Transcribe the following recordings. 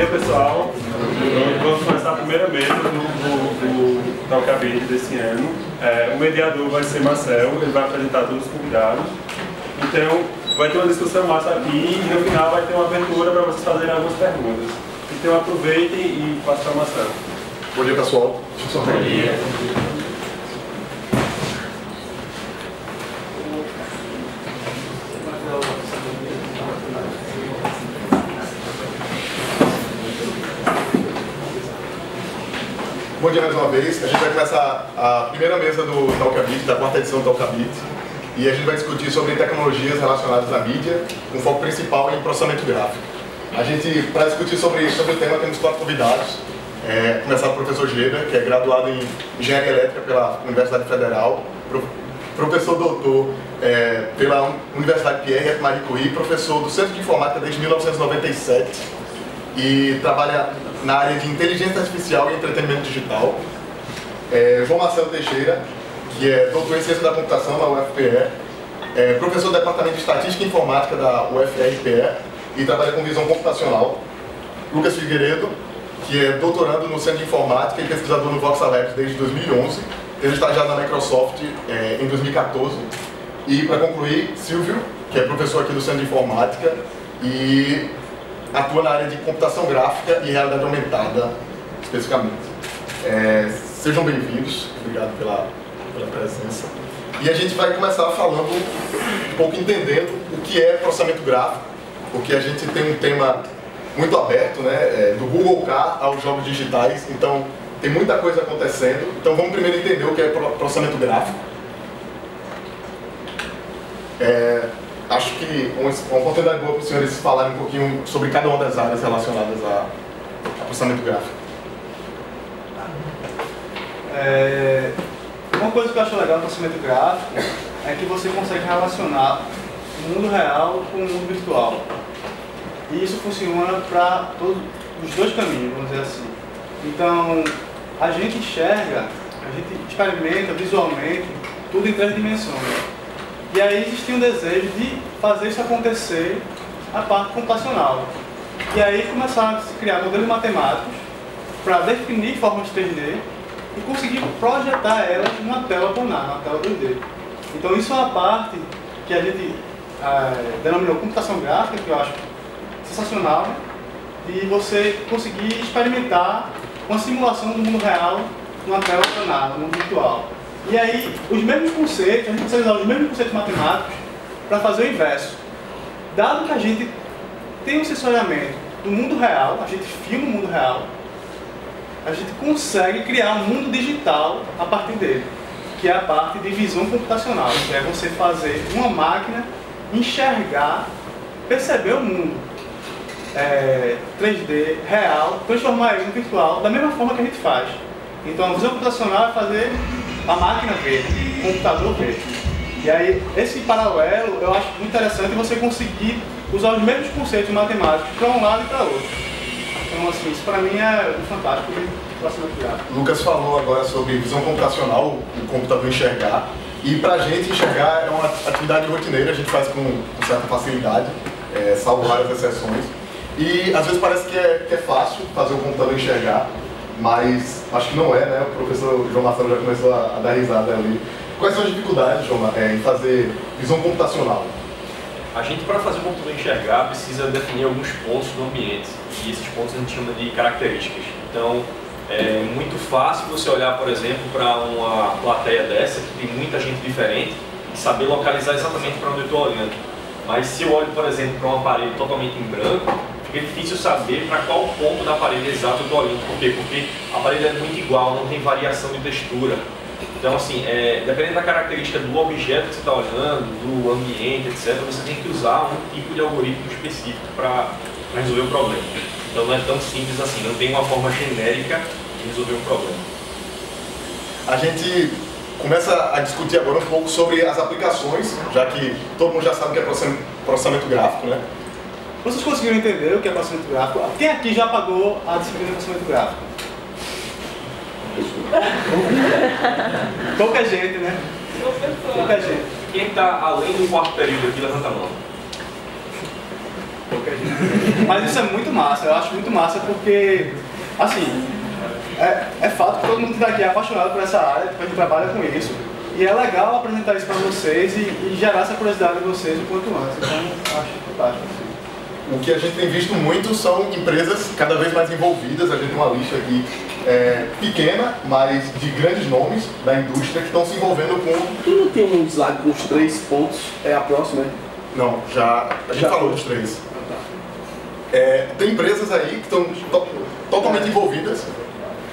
dia, pessoal. Vamos começar a primeira mesa do Talkabit desse ano. O mediador vai ser Marcel, ele vai apresentar todos os convidados. Então, vai ter uma discussão massa aqui e no final vai ter uma abertura para vocês fazerem algumas perguntas. Então, aproveitem e passem para o Marcel. Bom dia, pessoal. Bom dia. Bom dia mais uma vez. A gente vai começar a primeira mesa do Talkabit, da quarta edição do Talkabit. E a gente vai discutir sobre tecnologias relacionadas à mídia, com foco principal em processamento gráfico. A gente, para discutir sobre o tema, temos 4 convidados. Começar com o professor Geda, que é graduado em Engenharia Elétrica pela Universidade Federal, professor doutor pela Universidade Pierre Marie Curie, professor do Centro de Informática desde 1997 e trabalha na área de inteligência artificial e entretenimento digital. João Marcelo Teixeira, que é doutor em ciência da computação na UFPE, professor do Departamento de Estatística e Informática da UFRPE e trabalha com visão computacional. Lucas Figueiredo, que é doutorando no Centro de Informática e pesquisador no Voxel Labs desde 2011, teve estagiado na Microsoft em 2014. E, para concluir, Silvio, que é professor aqui do Centro de Informática e atua na área de computação gráfica e realidade aumentada, especificamente. Sejam bem-vindos, obrigado pela presença. E a gente vai começar falando um pouco, entendendo o que é processamento gráfico, porque a gente tem um tema muito aberto, né, do Google Car aos jogos digitais, então tem muita coisa acontecendo. Então vamos primeiro entender o que é processamento gráfico. Acho que uma oportunidade boa para os senhores falarem um pouquinho sobre cada uma das áreas relacionadas a processamento gráfico. Uma coisa que eu acho legal no processamento gráfico é que você consegue relacionar o mundo real com o mundo virtual. E isso funciona para todos os dois caminhos, vamos dizer assim. Então, a gente enxerga, a gente experimenta visualmente tudo em 3 dimensões. E aí existia um desejo de fazer isso acontecer a parte computacional. E aí começaram a se criar modelos matemáticos para definir formas 3D e conseguir projetar elas numa tela planar, numa tela 2D. Então isso é uma parte que a gente denominou computação gráfica, que eu acho sensacional, né? De você conseguir experimentar uma simulação do mundo real numa tela planar, no mundo virtual. E aí, os mesmos conceitos, a gente consegue usar os mesmos conceitos matemáticos para fazer o inverso. Dado que a gente tem um sensoriamento do mundo real, a gente filma o mundo real, a gente consegue criar um mundo digital a partir dele, que é a parte de visão computacional, que é você fazer uma máquina enxergar, perceber o mundo 3D real, transformar ele no virtual, da mesma forma que a gente faz. Então a visão computacional é fazer a máquina ver, o computador ver. E aí, esse paralelo eu acho muito interessante você conseguir usar os mesmos conceitos matemáticos para um lado e para outro. Então, assim, isso para mim é fantástico de processamento gráfico. Lucas falou agora sobre visão computacional, o computador enxergar. E para a gente enxergar é uma atividade rotineira, a gente faz com certa facilidade, salvo várias exceções. E às vezes parece que é fácil fazer o computador enxergar, mas acho que não é, né? O professor João Marcelo já começou a dar risada ali. Quais são as dificuldades, João, em fazer visão computacional? A gente, para fazer o computador enxergar, precisa definir alguns pontos do ambiente, e esses pontos a gente chama de características. Então, é muito fácil você olhar, por exemplo, para uma plateia dessa, que tem muita gente diferente, e saber localizar exatamente para onde eu estou olhando. Mas se eu olho, por exemplo, para uma parede totalmente em branco, fica difícil saber para qual ponto da parede exato eu estou olhando. Por quê? Porque a parede é muito igual, não tem variação de textura. Então, assim, dependendo da característica do objeto que você está olhando, do ambiente, etc., você tem que usar um tipo de algoritmo específico para resolver o problema. Então, não é tão simples assim, não tem uma forma genérica de resolver um problema. A gente começa a discutir agora um pouco sobre as aplicações, já que todo mundo já sabe o que é processamento gráfico, né? Vocês conseguiram entender o que é processamento gráfico? Quem aqui já pagou a disciplina de processamento gráfico? Pouca gente, né? Pouca gente. Quem está além do quarto período aqui, levanta a mão. Pouca gente. Mas isso é muito massa, eu acho muito massa porque, assim, é fato que todo mundo que daqui é apaixonado por essa área, porque a gente trabalha com isso. E é legal apresentar isso para vocês e gerar essa curiosidade em vocês o quanto antes. Então, eu acho fantástico. Assim. O que a gente tem visto muito são empresas cada vez mais envolvidas. A gente tem uma lista aqui pequena, mas de grandes nomes da indústria que estão se envolvendo com... Tu não tem um slide com os 3 pontos? É a próxima, né? Não, a gente falou dos 3. Tem empresas aí que estão totalmente envolvidas.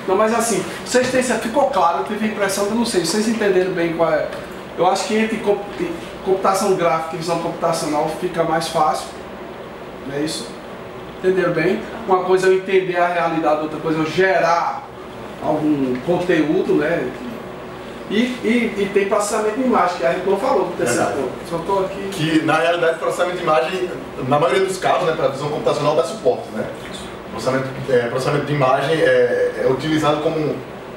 Não, mas assim, vocês têm, ficou claro, eu tive a impressão que eu não sei, vocês entenderam bem qual é. Eu acho que entre computação gráfica e visão computacional fica mais fácil. Não é isso? Entenderam bem? Uma coisa é eu entender a realidade, outra coisa é eu gerar algum conteúdo, né? E tem processamento de imagem, que a gente não falou do terceiro ponto. Só estou aqui. Que na realidade o processamento de imagem, na maioria dos casos, né, para a visão computacional dá suporte, né? Processamento de imagem é utilizado como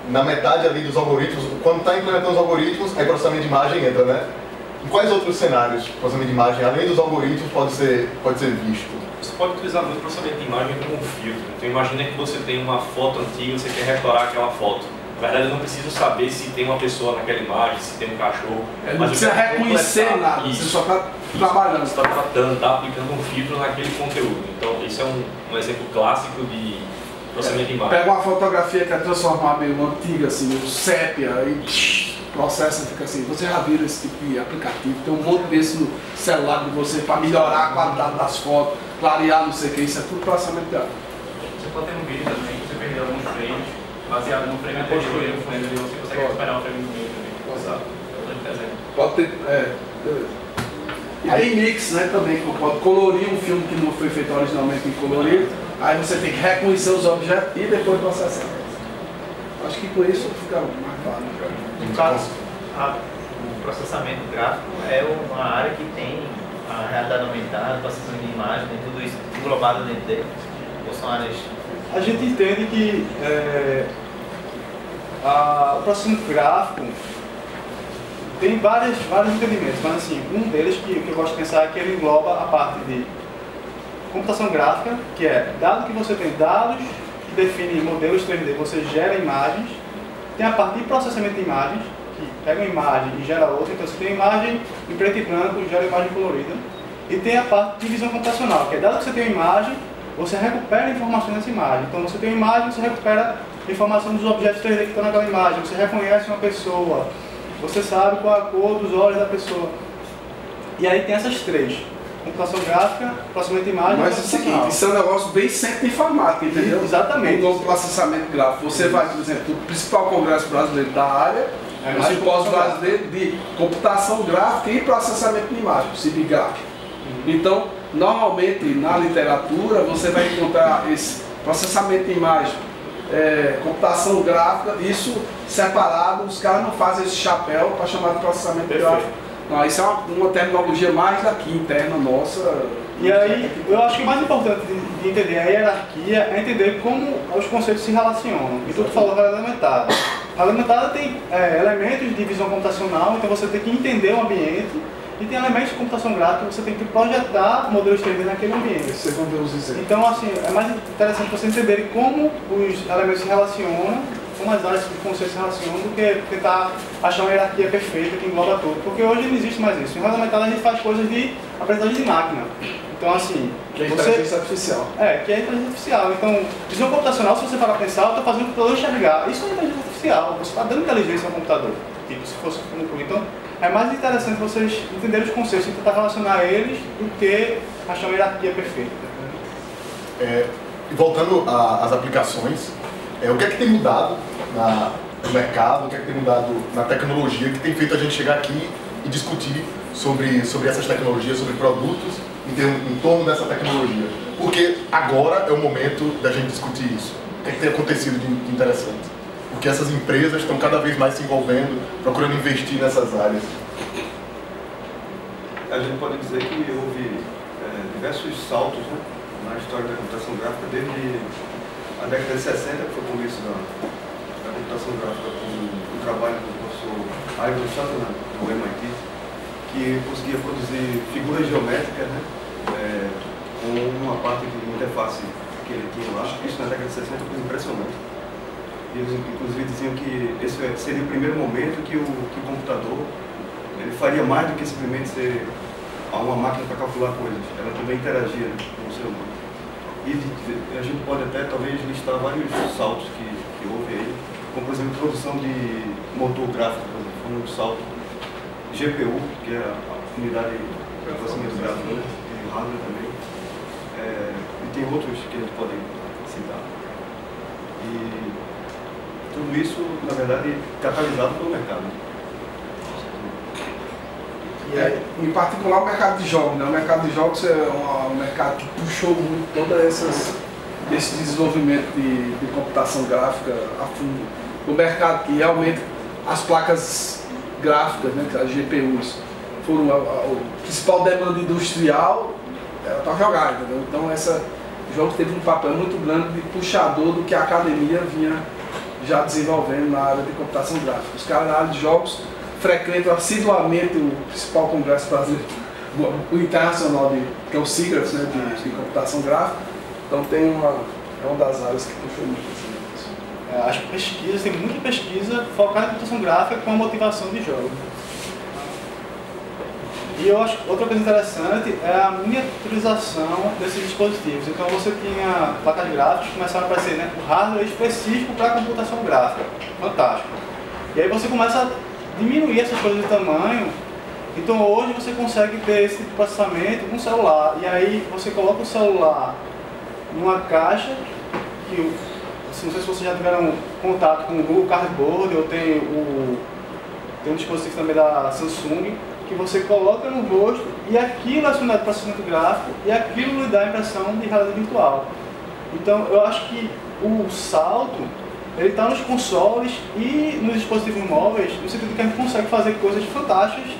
na metade ali dos algoritmos. Quando está implementando os algoritmos, aí processamento de imagem entra, né? Em quais outros cenários processamento de imagem, além dos algoritmos, pode ser visto? Você pode utilizar muito processamento de imagem como um filtro. Então imagina que você tem uma foto antiga e você quer restaurar aquela foto. Na verdade eu não preciso saber se tem uma pessoa naquela imagem, se tem um cachorro. Não precisa reconhecer nada, você só está trabalhando. Você está tratando, está aplicando um filtro naquele conteúdo. Então isso é um exemplo clássico de processamento de imagem. Pega uma fotografia que é transformada meio antiga, assim, um sépia, e processa, fica assim. Você já viu esse tipo de aplicativo? Tem um monte desse no celular de você para melhorar a qualidade das fotos, clarear, não sei o que, isso é tudo processamento de imagem. Você pode ter um vídeo também, você perdeu alguns frames, baseado no frame anterior e no frame anterior, você consegue recuperar o frame do meio também. Pode ter, beleza. E tem mix, né, também, que pode colorir um filme que não foi feito originalmente em colorido, aí você tem que reconhecer os objetos e depois processar. Acho que com isso fica mais claro. No caso, o processamento gráfico é uma área que tem a realidade aumentada, processamento de imagem, tem tudo isso englobado dentro dele. Ou são áreas... A gente entende que o processamento gráfico tem vários entendimentos, mas assim, um deles que eu gosto de pensar é que ele engloba a parte de computação gráfica, que é dado que você tem dados que definem modelos 3D, você gera imagens. Tem a parte de processamento de imagens, que pega uma imagem e gera outra, então você tem uma imagem em preto e branco e gera imagem colorida. E tem a parte de visão computacional, que é dado que você tem uma imagem, você recupera informações dessa imagem. Então você tem uma imagem, você recupera informação dos objetos 3D que estão naquela imagem, você reconhece uma pessoa, você sabe qual a cor dos olhos da pessoa. E aí tem essas três: computação gráfica, processamento de imagem. Mas é o seguinte, isso é um negócio bem centro de informática, entendeu? Exatamente. No processamento gráfico, você vai, por exemplo, o principal congresso brasileiro da área, o simpósio brasileiro de computação gráfica e processamento de imagem, o CIBGRAPH. Então, normalmente na literatura você vai encontrar esse processamento de imagem, computação gráfica, isso separado. Os caras não fazem esse chapéu para chamar de processamento gráfico. Não, isso é uma terminologia mais daqui, interna nossa. E aí, eu acho que o mais importante de entender a hierarquia é entender como os conceitos se relacionam. E tu falou realidade aumentada. A realidade aumentada tem elementos de visão computacional, então você tem que entender o ambiente. E tem elementos de computação gráfica que você tem que projetar modelos 3D naquele ambiente. Vocês vão ver os exemplos. Então, assim, é mais interessante você entender como os elementos se relacionam, como as áreas de conceitos se relacionam, do que tentar achar uma hierarquia perfeita que engloba tudo. Porque hoje não existe mais isso. Em realidade aumentada a gente faz coisas de aprendizagem de máquina. Então, assim... Que é inteligência artificial. Que é inteligência artificial. Então, visão computacional, se você parar para pensar, está fazendo o computador enxergar. Isso é inteligência artificial. Você está dando inteligência ao computador. Tipo, se fosse um... Então, é mais interessante vocês entenderem os conceitos e tentar relacionar eles do que achar uma hierarquia perfeita. E voltando às aplicações, o que é que tem mudado no mercado, o que é que tem mudado na tecnologia que tem feito a gente chegar aqui e discutir sobre essas tecnologias, sobre produtos em torno dessa tecnologia? Porque agora é o momento da gente discutir isso. O que é que tem acontecido de interessante? Porque essas empresas estão cada vez mais se envolvendo, procurando investir nessas áreas. A gente pode dizer que houve diversos saltos, né, na história da computação gráfica, desde a década de 60, que foi o começo da computação gráfica, com o trabalho do professor Ivan Sutherland, do MIT, que conseguia produzir figuras geométricas, né, com uma parte de interface que ele tinha lá. Isso na década de 60 foi impressionante. E eles inclusive diziam que esse seria o primeiro momento que o computador ele faria mais do que simplesmente ser uma máquina para calcular coisas. Ela também interagia com o ser humano. E a gente pode até talvez listar vários saltos que houve aí, como por exemplo a introdução de motor gráfico, por exemplo, um salto GPU, que é a unidade de processamento gráfico, né? E hardware também. E tem outros que a gente pode citar. E tudo isso, na verdade, catalisado pelo mercado. Em particular o mercado de jogos, né? O mercado de jogos é um mercado que puxou muito todo esse desenvolvimento de computação gráfica a fundo. O mercado que realmente as placas gráficas, né, as GPUs, foram a principal demanda industrial para jogar, entendeu? Então o jogo teve um papel muito grande de puxador do que a academia vinha já desenvolvendo na área de computação gráfica. Os caras na área de jogos frequentam assiduamente o principal congresso brasileiro, o internacional, que é o SIGGRAPH, né, de computação gráfica. Então é uma das áreas que puxou muito assim. As pesquisas, tem muita pesquisa focada em computação gráfica com a motivação de jogo. E eu acho que outra coisa interessante é a miniaturização desses dispositivos. Então você tinha placas gráficas que começaram a aparecer, né, o hardware específico para a computação gráfica. Fantástico. E aí você começa a diminuir essas coisas de tamanho. Então hoje você consegue ter esse tipo de processamento com um celular. E aí você coloca o celular numa caixa que não sei se vocês já tiveram contato com o Google Cardboard, ou tem um dispositivo também da Samsung, que você coloca no rosto e aquilo é acionado para processamento gráfico e aquilo lhe dá a impressão de realidade virtual. Então eu acho que o salto ele está nos consoles e nos dispositivos móveis, no sentido que a gente consegue fazer coisas fantásticas,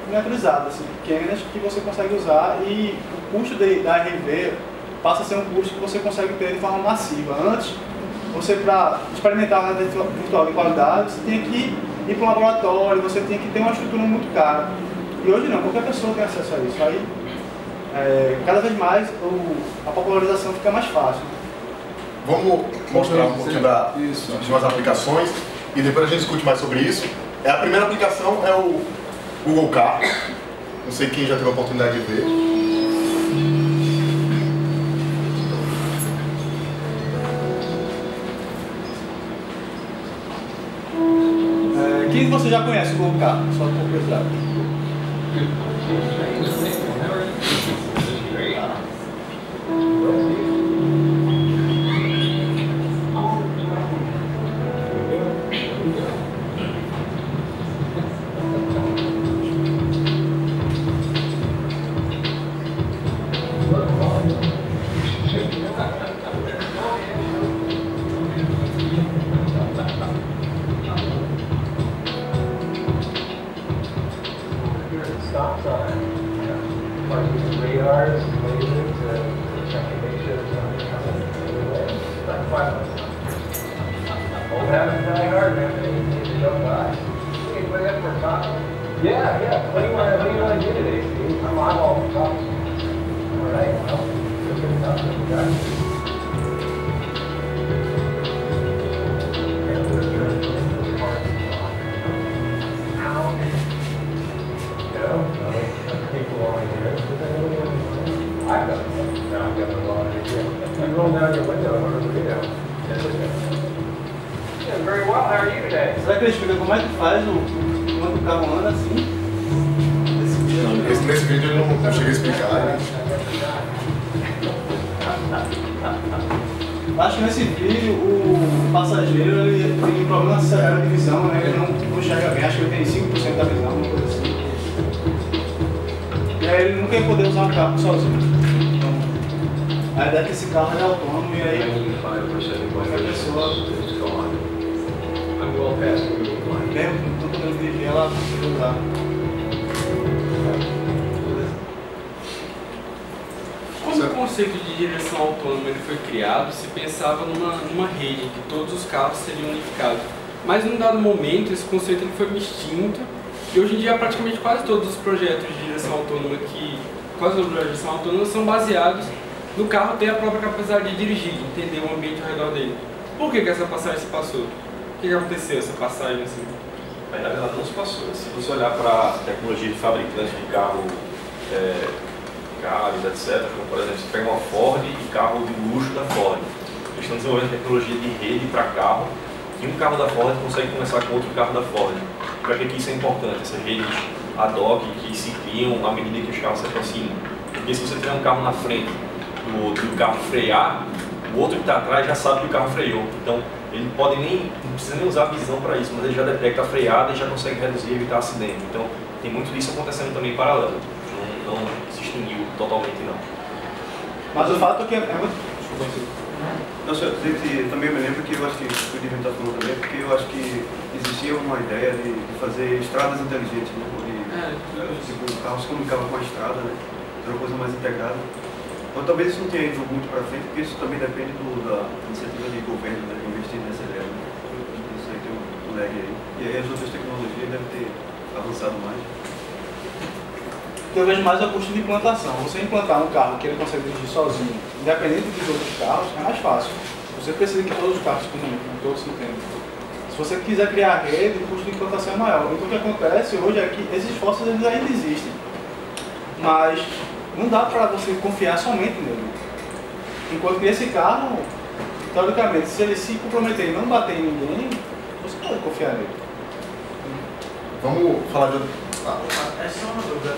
miniaturizadas, assim, pequenas, que você consegue usar, e o custo da RV passa a ser um custo que você consegue ter de forma massiva. Antes, você para experimentar a realidade virtual de qualidade, você tinha que ir para um laboratório, você tinha que ter uma estrutura muito cara. E hoje não, qualquer pessoa tem acesso a isso. Aí, cada vez mais, a popularização fica mais fácil. Vamos mostrar um pouquinho de umas aplicações e depois a gente discute mais sobre isso. A primeira aplicação é o Google Car. Não sei quem já teve a oportunidade de ver. Quem você já conhece o Google Car? Só por curiosidade. Será que ele explica como é que faz quando o carro anda assim? Nesse vídeo eu não cheguei a explicar. Né? Acho que nesse vídeo o passageiro ele tem um problema severo de visão, né? Ele não enxerga bem, acho que ele tem 5% da visão, uma coisa assim. E aí ele nunca ia poder usar o carro sozinho. Então, a ideia é que esse carro é autônomo e aí qualquer pessoa, mesmo não podendo dirigir, ela consegue usar. Quando o conceito de direção autônoma ele foi criado, se pensava numa rede em que todos os carros seriam unificados. Mas num dado momento esse conceito ele foi extinto e hoje em dia praticamente quase todos os projetos de direção autônoma que quase todos os projetos de direção autônoma são baseados no carro ter a própria capacidade de dirigir, de entender o ambiente ao redor dele. Por que essa passagem se passou? O que aconteceu essa passagem assim? Mas na verdade não se passou. Se você olhar para a tecnologia de fabricante de carros, etc., como por exemplo, você pega uma Ford e carro de luxo da Ford. Eles estão desenvolvendo tecnologia de rede para carro, e um carro da Ford consegue conversar com outro carro da Ford. Para que isso é importante? Essas redes ad hoc que se criam à medida que os carros se aproximam. Porque se você tiver um carro na frente do carro frear, o outro que está atrás já sabe que o carro freou. Então, ele pode não precisa nem usar a visão para isso, mas ele já detecta a freada e já consegue reduzir e evitar acidente. Então, tem muito disso acontecendo também em paralelo. Não se extinguiu totalmente, não. Mas o fato é que é muito... Não, senhor, também me lembro que eu acho que o Divino está falando também, porque eu acho que existia uma ideia de fazer estradas inteligentes, né? Tipo, o carro se comunicava com a estrada, né? Era uma coisa mais integrada. Então talvez isso não tenha ido muito para frente, porque isso também depende da iniciativa de governo, né? De investir nessa ideia. Né? Isso aí tem um lag aí. E aí as outras tecnologias devem ter avançado mais. O que eu vejo mais é o custo de implantação. Você implantar um carro que ele consegue dirigir sozinho, independente dos outros carros, é mais fácil. Você precisa que todos os carros se comuniquem, todos se entendam. Se você quiser criar rede, o custo de implantação é maior. Então o que acontece hoje é que esses esforços eles ainda existem. Mas não dá para você confiar somente nele. Enquanto que esse carro, teoricamente, se ele se comprometer e não bater em ninguém, você pode confiar nele. Vamos falar de... É só uma dúvida.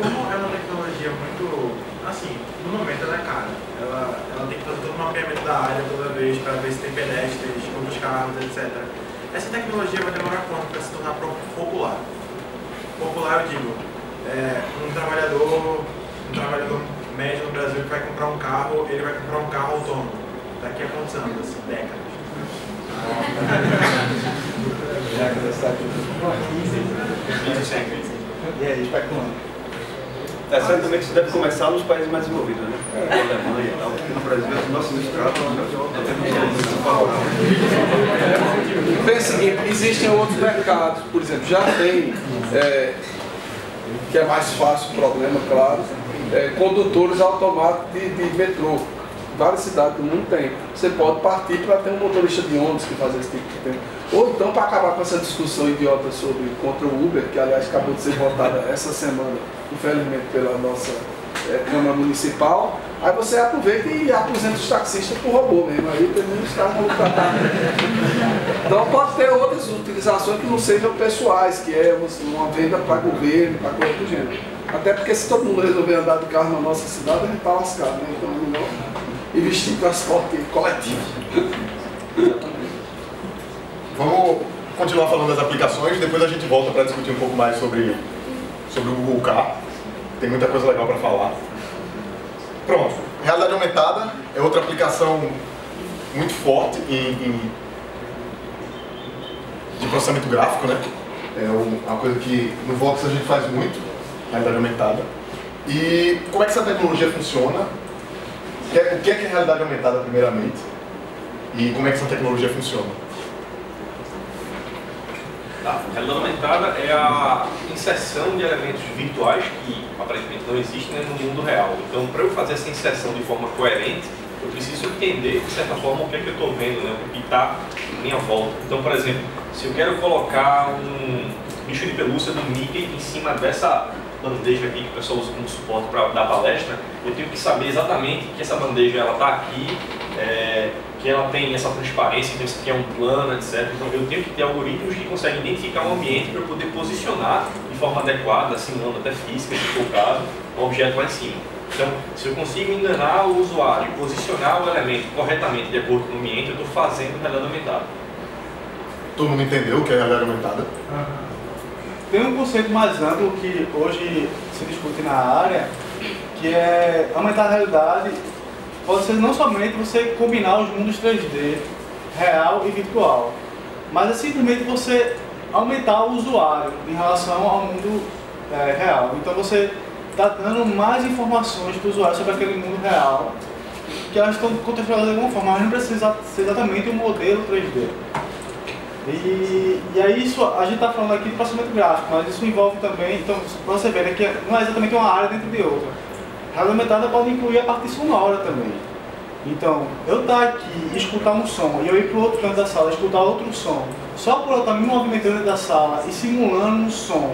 Como é uma tecnologia muito, assim, no momento ela é cara. Ela tem que fazer todo o mapeamento da área toda vez para ver se tem pedestres, outros carros, etc. Essa tecnologia vai demorar quanto para se tornar popular? Popular, eu digo, um trabalhador médio no Brasil que vai comprar um carro, ele vai comprar um carro autônomo. Daqui a quantos anos? Assim, décadas. E aí, especulando. Certamente isso deve começar nos países mais desenvolvidos, né? Alemanha e tal. Porque no Brasil, as nossas estradas Pensa o seguinte, existem outros mercados, por exemplo, já tem, que é mais fácil o problema, claro, condutores automáticos de metrô. Várias cidades do mundo tem. Você pode partir para ter um motorista de ônibus que faz esse tipo de tempo. Ou então, para acabar com essa discussão idiota contra o Uber, que aliás acabou de ser votada essa semana, infelizmente, pela nossa Câmara Municipal, aí você aproveita e aposenta os taxistas por robô mesmo. Aí pelo menos os caras vão tratar. Então pode ter outras utilizações que não sejam pessoais, que é uma venda para governo, para coisa do gênero. Até porque se todo mundo resolver andar de carro na nossa cidade, a gente está lascado, né? Então não investir em transporte coletivo. Vamos continuar falando das aplicações, depois a gente volta para discutir um pouco mais sobre o Google Car. Tem muita coisa legal para falar. Pronto, realidade aumentada é outra aplicação muito forte de processamento gráfico, né? É uma coisa que no Vox a gente faz muito, realidade aumentada. E como é que essa tecnologia funciona? O que é realidade aumentada, primeiramente? E como é que essa tecnologia funciona? A realidade aumentada é a inserção de elementos virtuais que aparentemente não existem no mundo real. Então, para eu fazer essa inserção de forma coerente, eu preciso entender, de certa forma, o que é que eu estou vendo, né? O que está à minha volta. Então, por exemplo, se eu quero colocar um bicho de pelúcia do Mickey em cima dessa bandeja aqui que o pessoal usa como suporte para dar palestra, eu tenho que saber exatamente que essa bandeja está aqui, que ela tem essa transparência, então isso aqui é um plano, etc. Então eu tenho que ter algoritmos que conseguem identificar um ambiente para eu poder posicionar de forma adequada, simulando até física, se for o caso, o objeto lá em cima. Então, se eu consigo enganar o usuário e posicionar o elemento corretamente de acordo com o ambiente, eu estou fazendo realidade aumentada. Todo mundo entendeu o que é realidade aumentada? Tem um conceito mais amplo que hoje se discute na área, que é aumentar a realidade. Pode ser não somente você combinar os mundos 3D, real e virtual, mas é simplesmente você aumentar o usuário em relação ao mundo real. Então você está dando mais informações para o usuário sobre aquele mundo real, que elas estão contextualizadas de alguma forma, mas não precisa ser exatamente um modelo 3D. E aí isso, a gente está falando aqui de processamento gráfico, mas isso envolve também, então para você ver, que não é exatamente uma área dentro de outra. realidade aumentada pode incluir a parte sonora também. Então, eu estar aqui e escutar um som e eu ir para o outro canto da sala e escutar outro som, só por eu estar me movimentando dentro da sala e simulando um som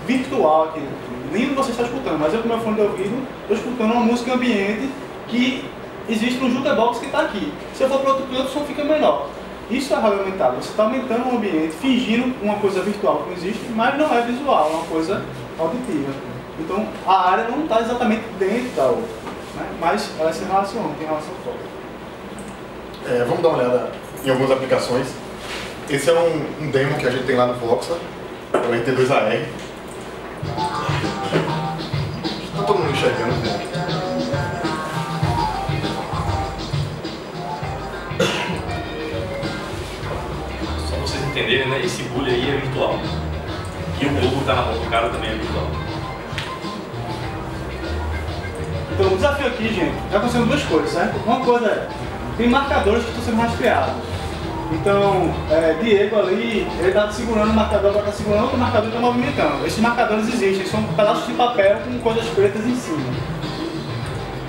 virtual aqui, nem você está escutando, mas eu com meu fone de ouvido estou escutando uma música ambiente que existe no jukebox que está aqui. Se eu for para outro canto, o som fica menor. Isso é realidade aumentada. Você está aumentando o ambiente, fingindo uma coisa virtual que não existe, mas não é visual, é uma coisa auditiva. Então, a área não está exatamente dentro da outra, né? Mas elas se relacionam, tem relação forte. Vamos dar uma olhada em algumas aplicações. Esse é um demo que a gente tem lá no Voxa, é o RT2AR. Está todo mundo enxergando, né? Só pra vocês entenderem, né? Esse bully aí é virtual. E o globo tá na mão do cara também é virtual. Então, o desafio aqui, gente, está acontecendo duas coisas, certo? Uma coisa é, tem marcadores que estão sendo rastreados. Então, Diego ali, ele está segurando o marcador, agora está segurando outro marcador e está movimentando. Esses marcadores existem, são pedaços de papel com coisas pretas em cima.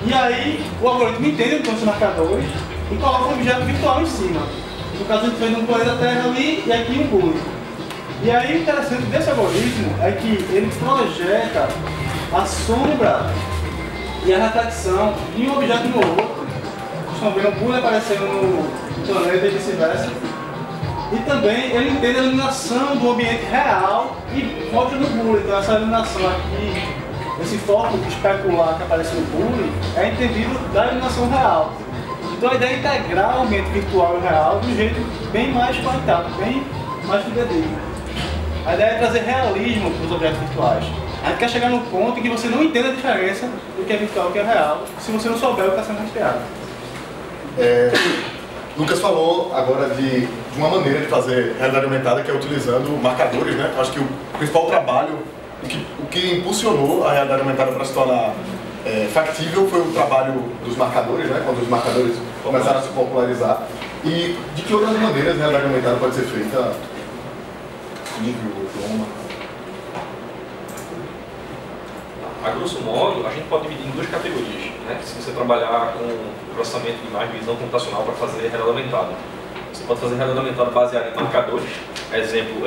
E aí, o algoritmo entende o que são esses marcadores e coloca um objeto virtual em cima. No caso, a gente fez um planeta Terra ali e aqui um bullet. E aí, o interessante desse algoritmo é que ele projeta a sombra e a reflexão de um objeto no outro. Vocês estão vendo o bullet aparecendo no planeta e vice-versa. E também ele entende a iluminação do ambiente real e mostra no bullet. Então essa iluminação aqui, esse foco especular que aparece no bullet, é entendido da iluminação real. Então a ideia é integrar o ambiente virtual e real de um jeito bem mais conectado, bem mais fidedigno. A ideia é trazer realismo para os objetos virtuais. A gente quer chegar no ponto em que você não entenda a diferença do que é virtual e o que é real, se você não souber o que está sendo rastreado. Lucas falou agora de uma maneira de fazer realidade aumentada, que é utilizando marcadores, né? Acho que o principal trabalho, o que impulsionou a realidade aumentada para se tornar factível foi o trabalho dos marcadores, né? Quando os marcadores começaram a se popularizar. E de que outras maneiras a realidade aumentada pode ser feita? Nível, idioma. A grosso modo, a gente pode dividir em duas categorias, né? Se você trabalhar com processamento de imagem e visão computacional para fazer realidade aumentada, você pode fazer realidade aumentada baseada em marcadores. Exemplo,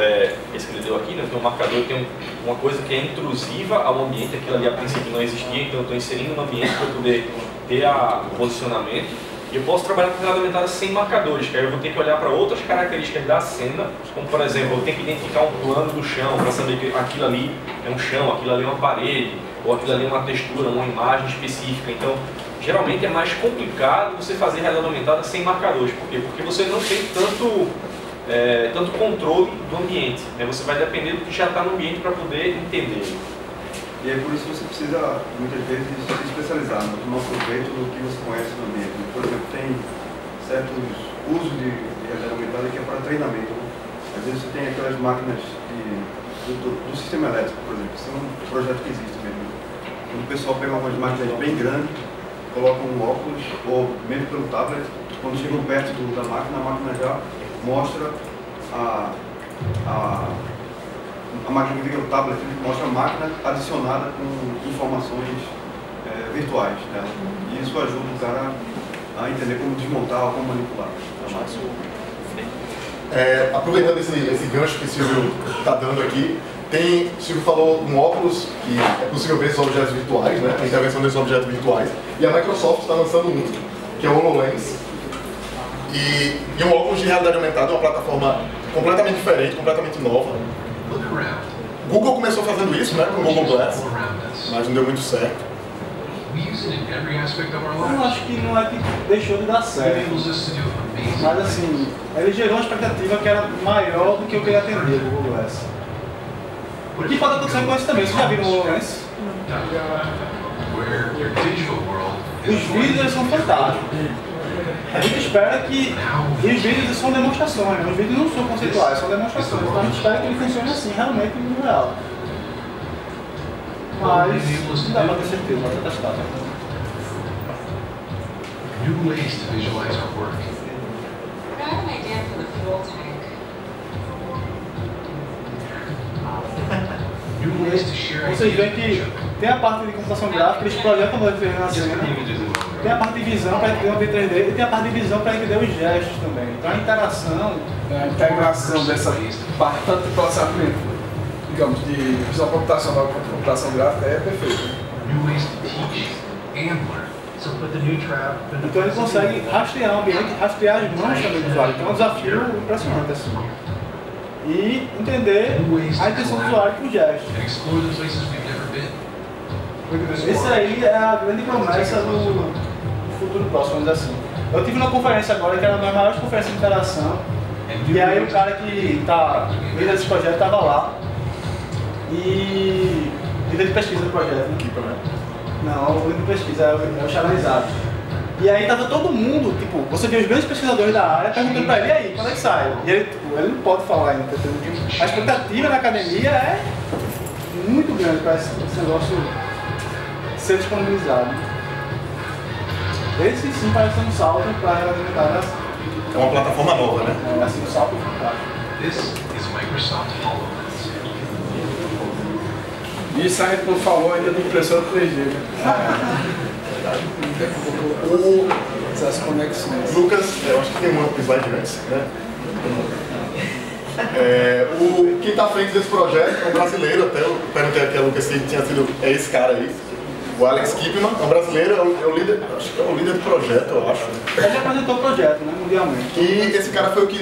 esse que ele deu aqui, né? Tem um marcador, tem uma coisa que é intrusiva ao ambiente, aquilo ali a princípio não existia, então eu estou inserindo no ambiente para poder ter o posicionamento. E eu posso trabalhar com realidade aumentada sem marcadores, que aí eu vou ter que olhar para outras características da cena, como por exemplo, eu tenho que identificar um plano do chão para saber que aquilo ali é um chão, aquilo ali é uma parede, ou aquilo ali é uma textura, uma imagem específica. Então, geralmente é mais complicado você fazer realidade aumentada sem marcadores. Por quê? Porque você não tem tanto controle do ambiente, né? Você vai depender do que já está no ambiente para poder entender. E é por isso que você precisa, muitas vezes, se especializar, tomar proveito do que você conhece no ambiente. Por exemplo, tem certos usos de realidade aumentada que é para treinamento. Às vezes você tem aquelas máquinas do sistema elétrico, por exemplo. Isso é um projeto que existe mesmo. Quando o pessoal pega umas máquinas bem grandes, coloca um óculos, ou mesmo pelo tablet, quando chegam perto da máquina, a máquina já mostra a máquina que liga o tablet, mostra a máquina adicionada com informações virtuais dela. E isso ajuda o cara a entender como desmontar ou como manipular a máquina. Aproveitando esse gancho que o Silvio está dando aqui, o Silvio falou um óculos que é possível ver esses objetos virtuais, né? A intervenção desses objetos virtuais. E a Microsoft está lançando um, que é o HoloLens. E um óculos de realidade aumentada é uma plataforma completamente diferente, completamente nova. O Google começou fazendo isso, né, com o Google Glass, mas não deu muito certo. Eu acho que não é que deixou de dar certo, mas assim, ele gerou uma expectativa que era maior do que o que ele atendeu do Google Glass. O que pode acontecer com isso também? Vocês já viram o HoloLens? Os vídeos eles são fantásticos. A gente espera que... E os vídeos são demonstrações, né? Os vídeos não são conceituais, são demonstrações. Então a gente espera que ele funcione assim, realmente, no real. Mas não dá para ter certeza, vai ter testado. New ways to visualize our work. I have an idea for the fuel tank. Vocês veem que tem a parte de computação gráfica, eles projetam o 3D na cena, tem a parte de visão para entender o ambiente 3D e tem a parte de visão para entender os gestos também. Então a interação, a integração dessa parte, tanto de processamento, digamos, de visão computacional quanto computação gráfica é perfeita. Então ele consegue rastrear o ambiente, rastrear as mãos também do usuário, então é um desafio impressionante assim. E entender a intenção do usuário com o gesto. Esse aí é a grande promessa do futuro próximo, vamos dizer assim. Eu tive uma conferência agora que era uma das maiores conferências de interação, e aí o cara que está líder desse projeto estava lá, e líder de pesquisa do projeto, né? Não, o líder de pesquisa é o Charanizado. E aí tava todo mundo, tipo, você vê os grandes pesquisadores da área perguntando pra ele, e aí, quando é que sai? E ele, tipo, ele não pode falar ainda, a expectativa na academia é muito grande para esse negócio ser disponibilizado. Esse sim parece um salto para a realidade aumentada. É uma plataforma nova, né? É assim, um salto fantástico. Isso a gente não falou ainda de impressora 3D, né? Essas conexões. Lucas, eu acho que tem um slide antes, né? Quem está à frente desse projeto é um brasileiro, até eu perguntei aqui a Lucas se tinha sido esse cara aí, o Alex Kipman, é um brasileiro, é o líder, acho que é o líder do projeto, eu acho. Ele apresentou o projeto, né, mundialmente. E esse cara foi o que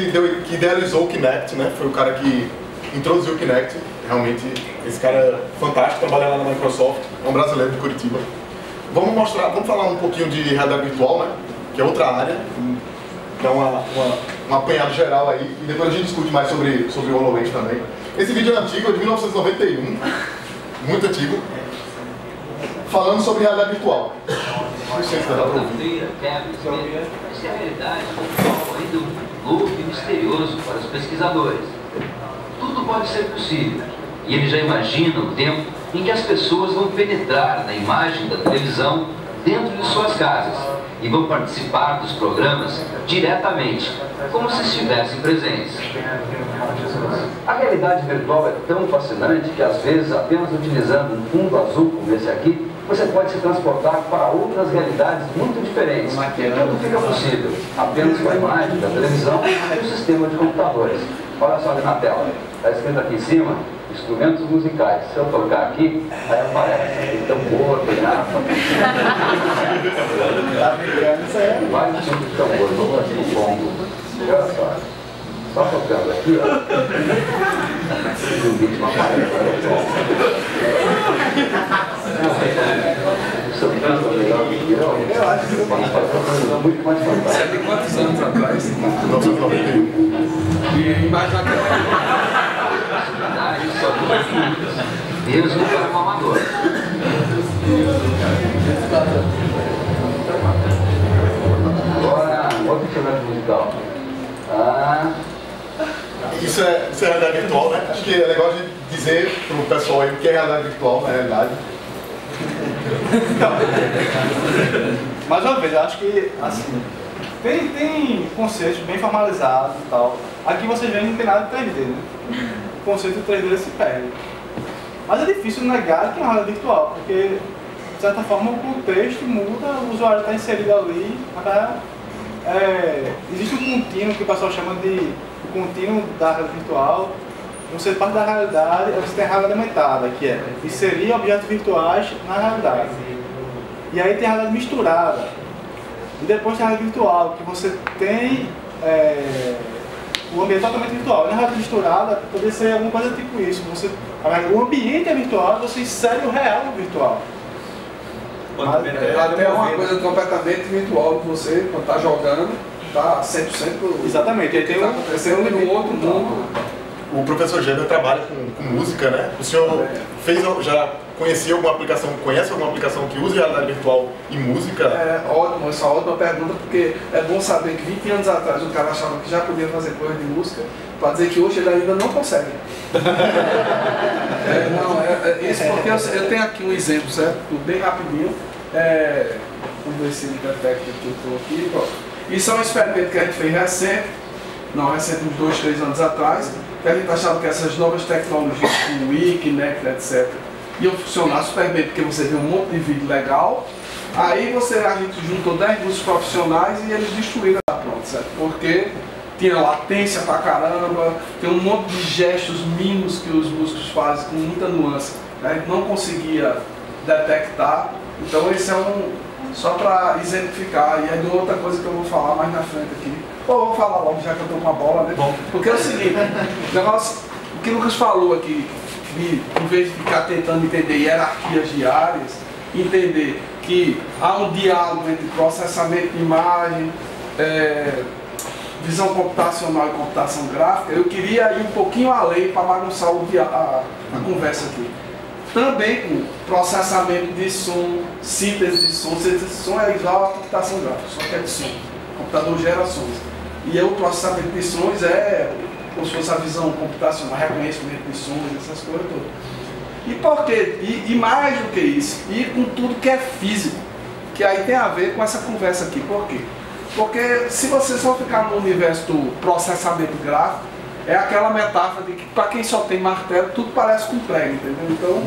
idealizou o Kinect, né? Foi o cara que introduziu o Kinect. Realmente, esse cara é fantástico, trabalha lá na Microsoft, é um brasileiro de Curitiba. Vamos falar um pouquinho de realidade virtual, né? Que é outra área, dá um apanhado geral aí, e depois a gente discute mais sobre o HoloLens também. Esse vídeo é antigo, é de 1991, muito antigo, falando sobre realidade virtual. Quarta-feira, essa é a realidade virtual ainda um novo e misterioso para os pesquisadores. Tudo pode ser possível, e eles já imaginam o tempo em que as pessoas vão penetrar na imagem da televisão dentro de suas casas e vão participar dos programas diretamente, como se estivessem presentes. A realidade virtual é tão fascinante que, às vezes, apenas utilizando um fundo azul como esse aqui, você pode se transportar para outras realidades muito diferentes. Tudo fica possível, apenas com a imagem da televisão e o sistema de computadores. Olha só ali na tela, está escrito aqui em cima, instrumentos musicais. Se eu tocar aqui, aí aparece. Tem tambor, tem harpa. Vários tipos de tambor, não é tipo bombo. Olha só. Só tocando aqui, ó. E o ritmo aparece. Isso é melhor que eu acho que eu posso fazer muito mais fantástica. Você tem quantos anos atrás? 1991. E imagina que mesmo para um amador. Agora, outro instrumento musical. Isso é realidade virtual, né? Acho que é legal a gente dizer para o pessoal aí o que é realidade virtual, na realidade. Mais uma vez, eu acho que, assim, tem conceitos bem formalizados e tal. Aqui vocês veem que não tem nada de 3D, né? O conceito de 3D se perde. Mas é difícil negar que é uma realidade virtual, porque, de certa forma, o contexto muda, o usuário está inserido ali, existe um contínuo que o pessoal chama de o contínuo da realidade virtual. Você parte da realidade, você tem a realidade aumentada, que é inserir objetos virtuais na realidade. E aí tem a realidade misturada. E depois tem a realidade virtual, que você tem o ambiente totalmente virtual. E na realidade misturada, poderia ser alguma coisa tipo isso. O ambiente é virtual, você insere o real no virtual. Até uma coisa completamente virtual que você, quando está jogando, está 100%. Exatamente, aí tem tá acontecendo no outro mundo. O professor Gênero trabalha com música, né? O senhor já conhece alguma aplicação que use realidade virtual em música? Ótimo, essa é uma ótima pergunta, porque é bom saber que 20 anos atrás o cara achava que já podia fazer coisa de música, para dizer que hoje ele ainda não consegue. Isso porque eu tenho aqui um exemplo, certo? Bem rapidinho. Vamos ver se ele detecta que eu estou aqui. Isso é um experimento que a gente fez recente, uns 2, 3 anos atrás, que a gente achava que essas novas tecnologias, como o Wiki, Next, etc., iam funcionar super bem, porque você vê um monte de vídeo legal. Aí a gente juntou 10 músicos profissionais e eles destruíram a pronto, certo? Porque tinha latência pra caramba, tem um monte de gestos mínimos que os músicos fazem com muita nuance, né? A gente não conseguia detectar. Então esse é só para exemplificar, e é de outra coisa que eu vou falar mais na frente aqui. Ou vou falar logo, já que eu estou com a bola, né? Porque é o seguinte, o que o Lucas falou aqui, em vez de ficar tentando entender hierarquias de áreas, entender que há um diálogo entre processamento de imagem, visão computacional e computação gráfica, eu queria ir um pouquinho além para bagunçar a conversa aqui. Também com processamento de som, síntese de som. Síntese de som é igual à computação gráfica, só que é de som. O computador gera sons. E o processamento de sons é como se fosse a visão computacional, reconhecimento de sons, essas coisas todas. E por quê? E mais do que isso, e com tudo que é físico, que aí tem a ver com essa conversa aqui. Por quê? Porque se você só ficar no universo do processamento gráfico, é aquela metáfora de que para quem só tem martelo, tudo parece com prego, entendeu? Então,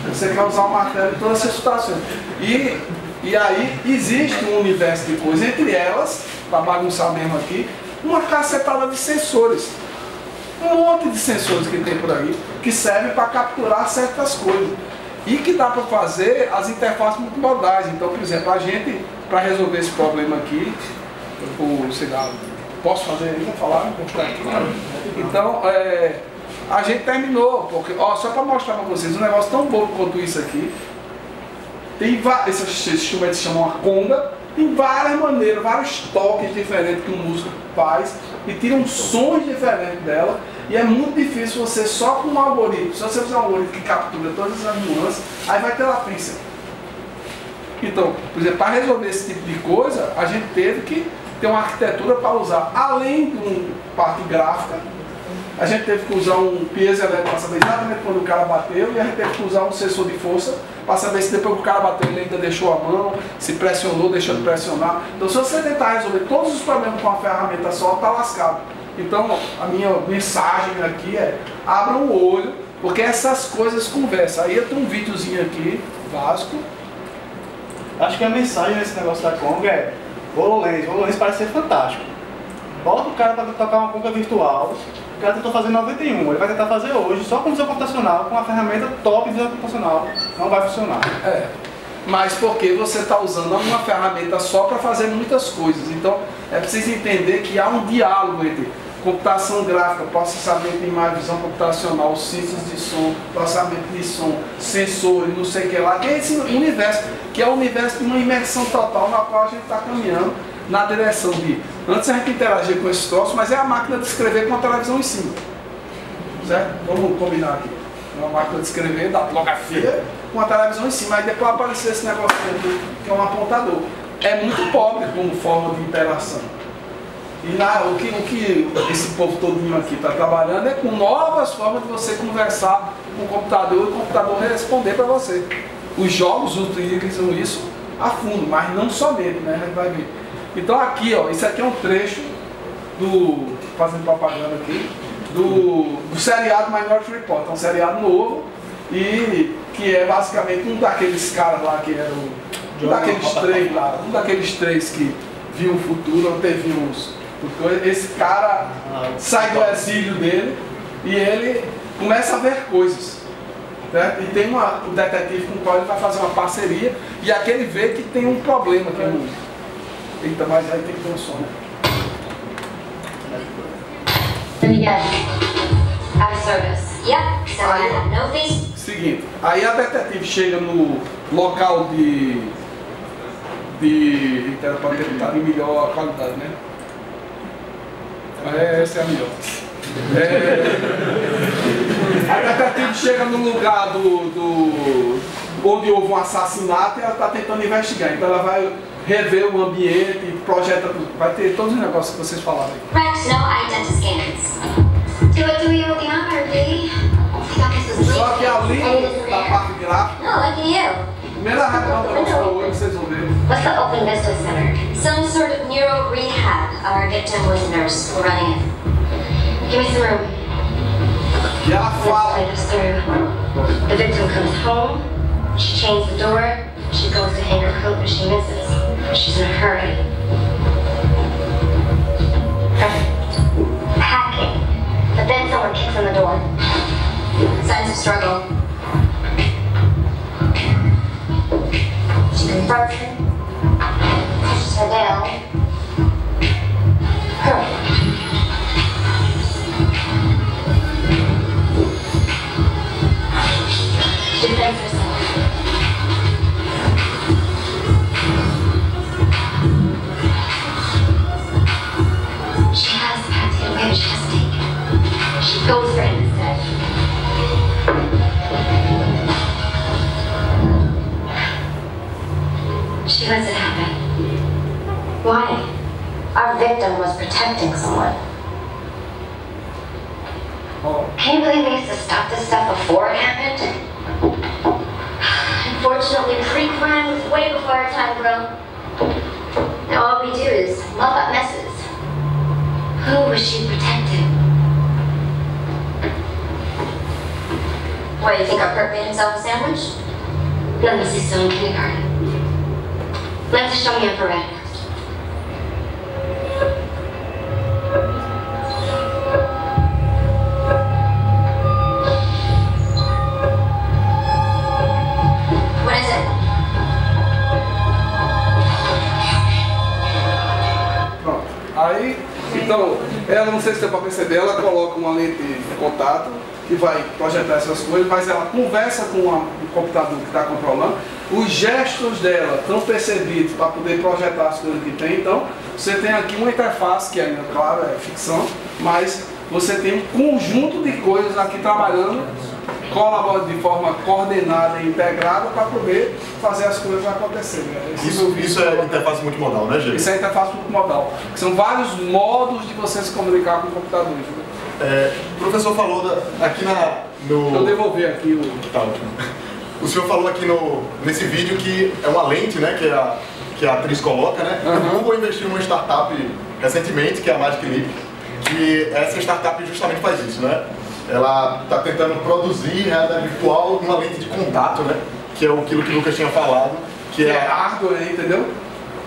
você quer usar o martelo em todas essas situações. E aí existe um universo de coisas, entre elas, para bagunçar mesmo aqui, uma cacetada de sensores. Um monte de sensores que tem por aí, que servem para capturar certas coisas. E que dá para fazer as interfaces multimodais. Então, por exemplo, a gente, para resolver esse problema aqui, sei lá, posso fazer ainda, falar? Então, a gente terminou, porque, só para mostrar para vocês, um negócio tão bom quanto isso aqui, tem esse instrumento se chama uma conga, tem várias maneiras, vários toques diferentes que o músico faz e tiram sons diferentes dela, e é muito difícil você só com um algoritmo, se você usar um algoritmo que captura todas as nuances, aí vai ter latência. Então, por exemplo, para resolver esse tipo de coisa, a gente teve que ter uma arquitetura para usar, além de uma parte gráfica, a gente teve que usar um piezoelétrico para saber exatamente quando o cara bateu, e a gente teve que usar um sensor de força para saber se depois que o cara bateu ele ainda deixou a mão, se pressionou, deixou de pressionar. Então, se você tentar resolver todos os problemas com uma ferramenta só, está lascado. Então, a minha mensagem aqui é: abram o olho, porque essas coisas conversam. Aí eu tenho um videozinho aqui, básico. Acho que a mensagem nesse negócio da conga é: HoloLens. HoloLens parece ser fantástico. Bota o cara para tocar uma conga virtual. O cara tentou fazer em 91, ele vai tentar fazer hoje só com visão computacional, com uma ferramenta top de visão computacional. Não vai funcionar. Mas porque você está usando uma ferramenta só para fazer muitas coisas. Então é preciso entender que há um diálogo entre computação gráfica, processamento de imagem, visão computacional, síntese de som, processamento de som, sensores, não sei o que lá, que é esse universo, que é o universo de uma imersão total na qual a gente está caminhando na direção de... Antes a gente interagia com esses troços, mas é a máquina de escrever com a televisão em cima. Certo? Vamos combinar aqui. É uma máquina de escrever, da tipografia, com a televisão em cima. Aí depois apareceu esse negócio aqui, que é um apontador. É muito pobre como forma de interação. E o que esse povo todinho aqui está trabalhando é com novas formas de você conversar com o computador e o computador responder para você. Os jogos utilizam isso a fundo, mas não somente, né? A gente vai ver. Então aqui, isso aqui é um trecho fazendo propaganda aqui, do seriado Minority Report. É um seriado novo e que é basicamente um daqueles caras lá que era um daqueles três que viu o futuro, não teve uns. Esse cara sai do exílio dele e ele começa a ver coisas. Certo? E tem o detetive com o qual ele vai fazer uma parceria e aquele vê que tem um problema aqui no mundo. Eita, mas aí tem que ter um som, né? Seguinte, aí a detetive chega no local era para tentar de melhor qualidade, né? Essa é a melhor. A detetive chega no lugar onde houve um assassinato e ela está tentando investigar. Então ela vai rever o ambiente, projeta tudo. Vai ter todos os negócios que vocês falaram aí. Rex, no identity scans. Do you with the honor, Dee? Só que ali da parte gráfica. No, look at you. Primeira reunião da nossa hoje, vocês vão ver. What's the Open Vista Center? Some sort of neuro rehab. Our victim was a nurse. We're running it. Give me some room. E ela fala. The victim comes home, she chains the door, she goes to hang her coat, but she misses. She's in a hurry. Packing. But then someone kicks on the door. Signs of struggle. She confronts him, pushes her down. She defends herself. She has the path to get away, but she doesn't take it. She goes for it instead. She lets it happen. Why? Our victim was protecting someone. Can you believe we used to stop this stuff before it happened? Unfortunately, pre-crime was way before our time, bro. Now all we do is mop up messes. Who was she protecting? Why, you think our perp made himself a sandwich? None of us is still in kindergarten. Let's show me infrared next. Aí, então, ela, não sei se deu para perceber, ela coloca uma lente de contato que vai projetar essas coisas, mas ela conversa com o computador que está controlando, os gestos dela estão percebidos para poder projetar as coisas que tem. Então, você tem aqui uma interface que ainda, claro, é ficção, mas você tem um conjunto de coisas aqui trabalhando, colaborando de forma coordenada e integrada para poder fazer as coisas acontecerem. Isso é interface multimodal, né, gente? Isso é interface multimodal. São vários modos de você se comunicar com o computador. O professor falou aqui no... Eu devolvi aqui o... Tá ótimo. O senhor falou aqui nesse vídeo que é uma lente, né, que a atriz coloca, né? O Google investiu numa startup recentemente, que é a Magic Leap, que essa startup justamente faz isso, né? Ela está tentando produzir realidade virtual numa lente de contato, né? Que é aquilo que o Lucas tinha falado, que é hardware, entendeu?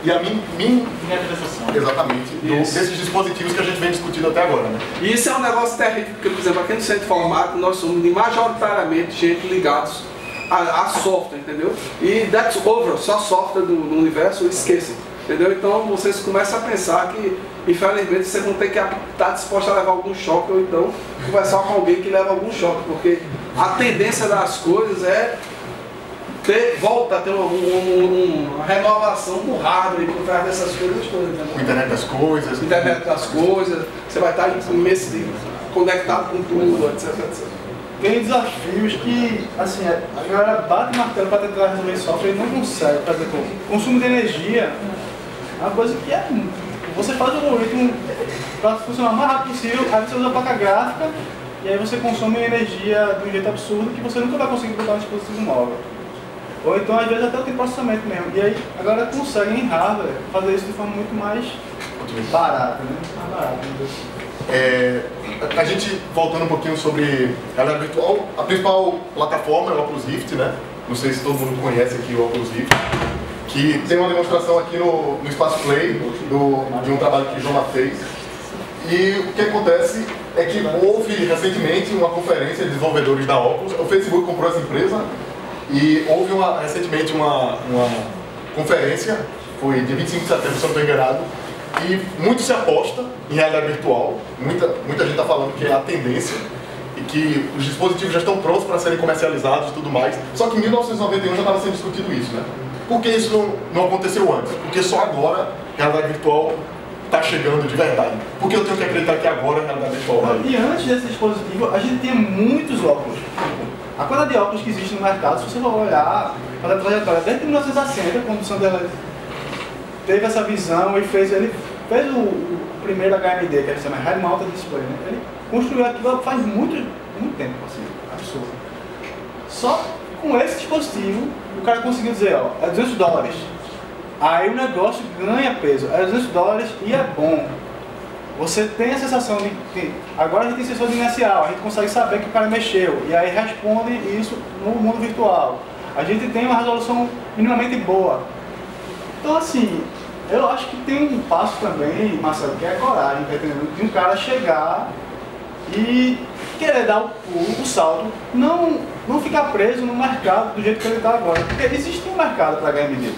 E a miniaturização. Exatamente. Desses dispositivos que a gente vem discutindo até agora, né? E isso é um negócio terrível, porque, por exemplo, aqui no centro de informática, nós somos majoritariamente gente ligados a software, entendeu? E that's over, só software no universo, esqueçam, entendeu? Então vocês começam a pensar que, infelizmente, vocês vão ter que estar dispostos a levar algum choque, ou então conversar com alguém que leva algum choque, porque a tendência das coisas é volta a ter uma renovação do hardware por trás dessas coisas todas. Né? O internet das coisas. Internet das coisas, você vai estar conectado com tudo, etc, etc. Tem desafios que, assim, a galera bate martelo para tentar resolver software e não consegue. Por exemplo, consumo de energia é uma coisa que é... Você faz o algoritmo para funcionar o mais rápido possível, aí você usa a placa gráfica e aí você consome energia de um jeito absurdo que você nunca vai conseguir botar no dispositivo móvel. Ou então, às vezes, até tem processamento mesmo. E aí, a galera consegue, em hardware, fazer isso de forma muito mais barata, né? Mais barata, a gente, voltando um pouquinho sobre realidade virtual, a principal plataforma é o Oculus Rift, né? Não sei se todo mundo conhece aqui o Oculus Rift, que tem uma demonstração aqui no Espaço Play de um trabalho que o João fez. E o que acontece é que houve recentemente uma conferência de desenvolvedores da Oculus, o Facebook comprou essa empresa e houve recentemente uma conferência, foi dia 25 de setembro, se eu não estou enganado, e muito se aposta em realidade virtual, muita gente está falando que é a tendência e que os dispositivos já estão prontos para serem comercializados e tudo mais. Só que em 1991 já estava sendo discutido isso, né? Por que isso não aconteceu antes? Porque só agora a realidade virtual está chegando de verdade. Por que eu tenho que acreditar que agora a realidade virtual vai? E antes desse dispositivo, a gente tinha muitos óculos. A quantidade de óculos que existe no mercado, se você for olhar a trajetória desde 1960, quando o Sunderland teve essa visão e ele fez o primeiro HMD, que ele chama Head Mounted Display, né? Ele construiu aquilo faz muito tempo, assim, absurdo. Só com esse dispositivo, o cara conseguiu dizer, ó, é $200. Aí o negócio ganha peso, é $200 e é bom. você tem a sensação de que agora a gente tem sensor de inercial, a gente consegue saber que o cara mexeu e aí responde isso no mundo virtual. A gente tem uma resolução minimamente boa. Então assim, eu acho que tem um passo também, Marcelo, que é a coragem, tá entendendo? De um cara chegar e querer dar o salto, não ficar preso no mercado do jeito que ele está agora. Porque existe um mercado para HMD,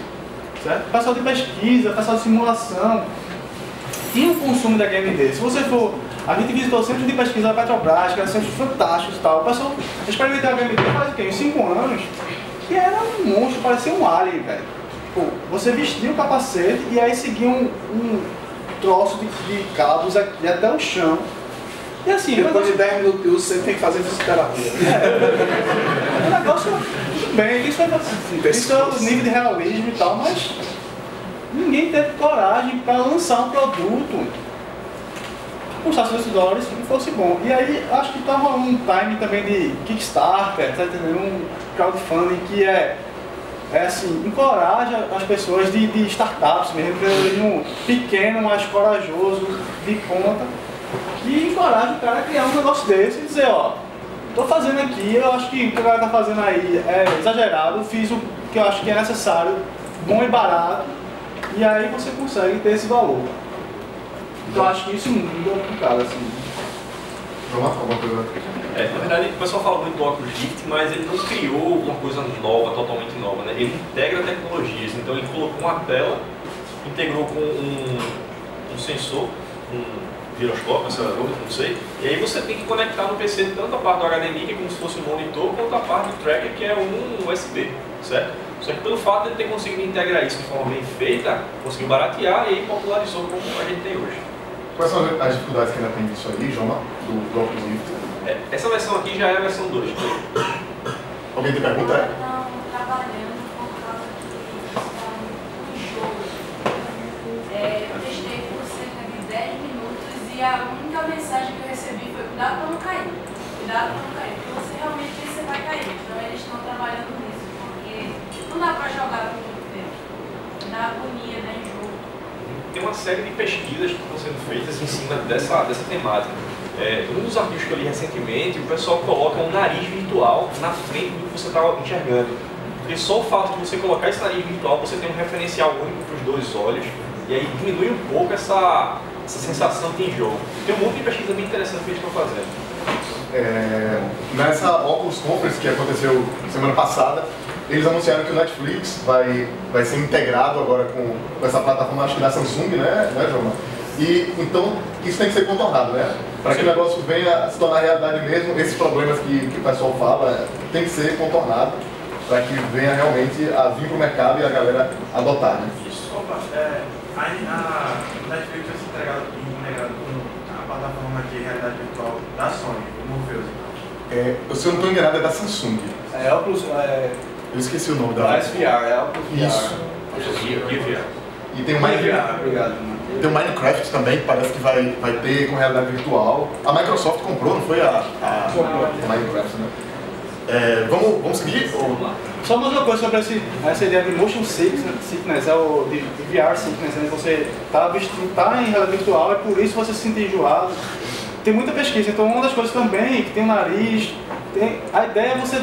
certo? Pessoal de pesquisa, pessoal de simulação, tem um consumo da HMD. Se você for, a gente visitou centros de pesquisa da Petrobras, que eram centros fantásticos e tal. O pessoal experimentou a HMD faz o quê? Uns 5 anos, que era um monstro, parecia um alien, velho. Pô, você vestia o capacete e aí seguia um troço de cabos aqui até o chão. E assim, depois de 10 minutos de uso, você tem que fazer fisioterapia. O negócio, tudo bem, isso é o nível de realismo e tal, mas ninguém teve coragem para lançar um produto custasse $2 e fosse bom. E aí, acho que estava um time também de Kickstarter, tá entendendo? Um crowdfunding que é assim, encoraja as pessoas de startups mesmo, empreendedorismo pequeno, mas corajoso, de conta, e encoraja o cara a criar um negócio desse e dizer, ó, tô fazendo aqui, eu acho que o que o cara tá fazendo aí é exagerado, fiz o que eu acho que é necessário, bom e barato, e aí você consegue ter esse valor. Então eu acho que isso muda o cara, assim. Vamos lá, alguma coisa? Na verdade, o pessoal fala muito do Oculus Rift, mas ele não criou uma coisa nova, totalmente nova, né? Ele integra tecnologias, então ele colocou uma tela, integrou com um sensor, um giroscópio, acelerador, não sei, e aí você tem que conectar no PC tanto a parte do HDMI, que é como se fosse um monitor, quanto a parte do tracker, que é um USB, certo? Só que pelo fato de ele ter conseguido integrar isso de forma bem feita, conseguiu baratear e aí popularizou como a gente tem hoje. Quais são as dificuldades que ainda tem disso aí, João, do Oculus Rift? Essa versão aqui já é a versão 2. Alguém tem pergunta? Não, trabalhando por causa que está um jogo. Eu testei por cerca de 10 minutos e a única mensagem que eu recebi foi cuidado para não cair. Cuidado para não cair, porque você realmente você vai cair. Então eles estão trabalhando nisso, porque não dá para jogar por muito tempo. Dá agonia, dá enjoo. Tem uma série de pesquisas que estão sendo feitas em cima dessa temática. Um dos artigos que eu li recentemente, o pessoal coloca um nariz virtual na frente do que você está enxergando. Porque só o fato de você colocar esse nariz virtual, você tem um referencial único para os dois olhos, e aí diminui um pouco essa sensação de enjoo. Tem um monte de pesquisa bem interessante que eles estão fazendo. Nessa Oculus Conference que aconteceu semana passada, eles anunciaram que o Netflix vai ser integrado agora com essa plataforma, acho que da Samsung, né João? E então isso tem que ser contornado, né? Para que o negócio venha a se tornar realidade mesmo, esses problemas que o pessoal fala tem que ser contornado para que venha realmente a vir para o mercado e a galera adotar, né? Isso. Opa, a Netflix vai ser integrado com a plataforma de realidade virtual da Sony, o Morpheus. Se eu não estou enganado, é da Samsung. Oculus, eu esqueci o nome da... SVR, Oculus VR. Isso. E tem o Minecraft. Obrigado. Tem o Minecraft também, que parece que vai ter com realidade virtual. A Microsoft comprou, não foi a Minecraft, né? Vamos seguir? Só mais uma coisa sobre essa ideia de motion sickness, é o de VR sickness, né? Você tá em realidade virtual, é por isso que você se sente enjoado. Tem muita pesquisa, então uma das coisas também que tem o nariz, a ideia é você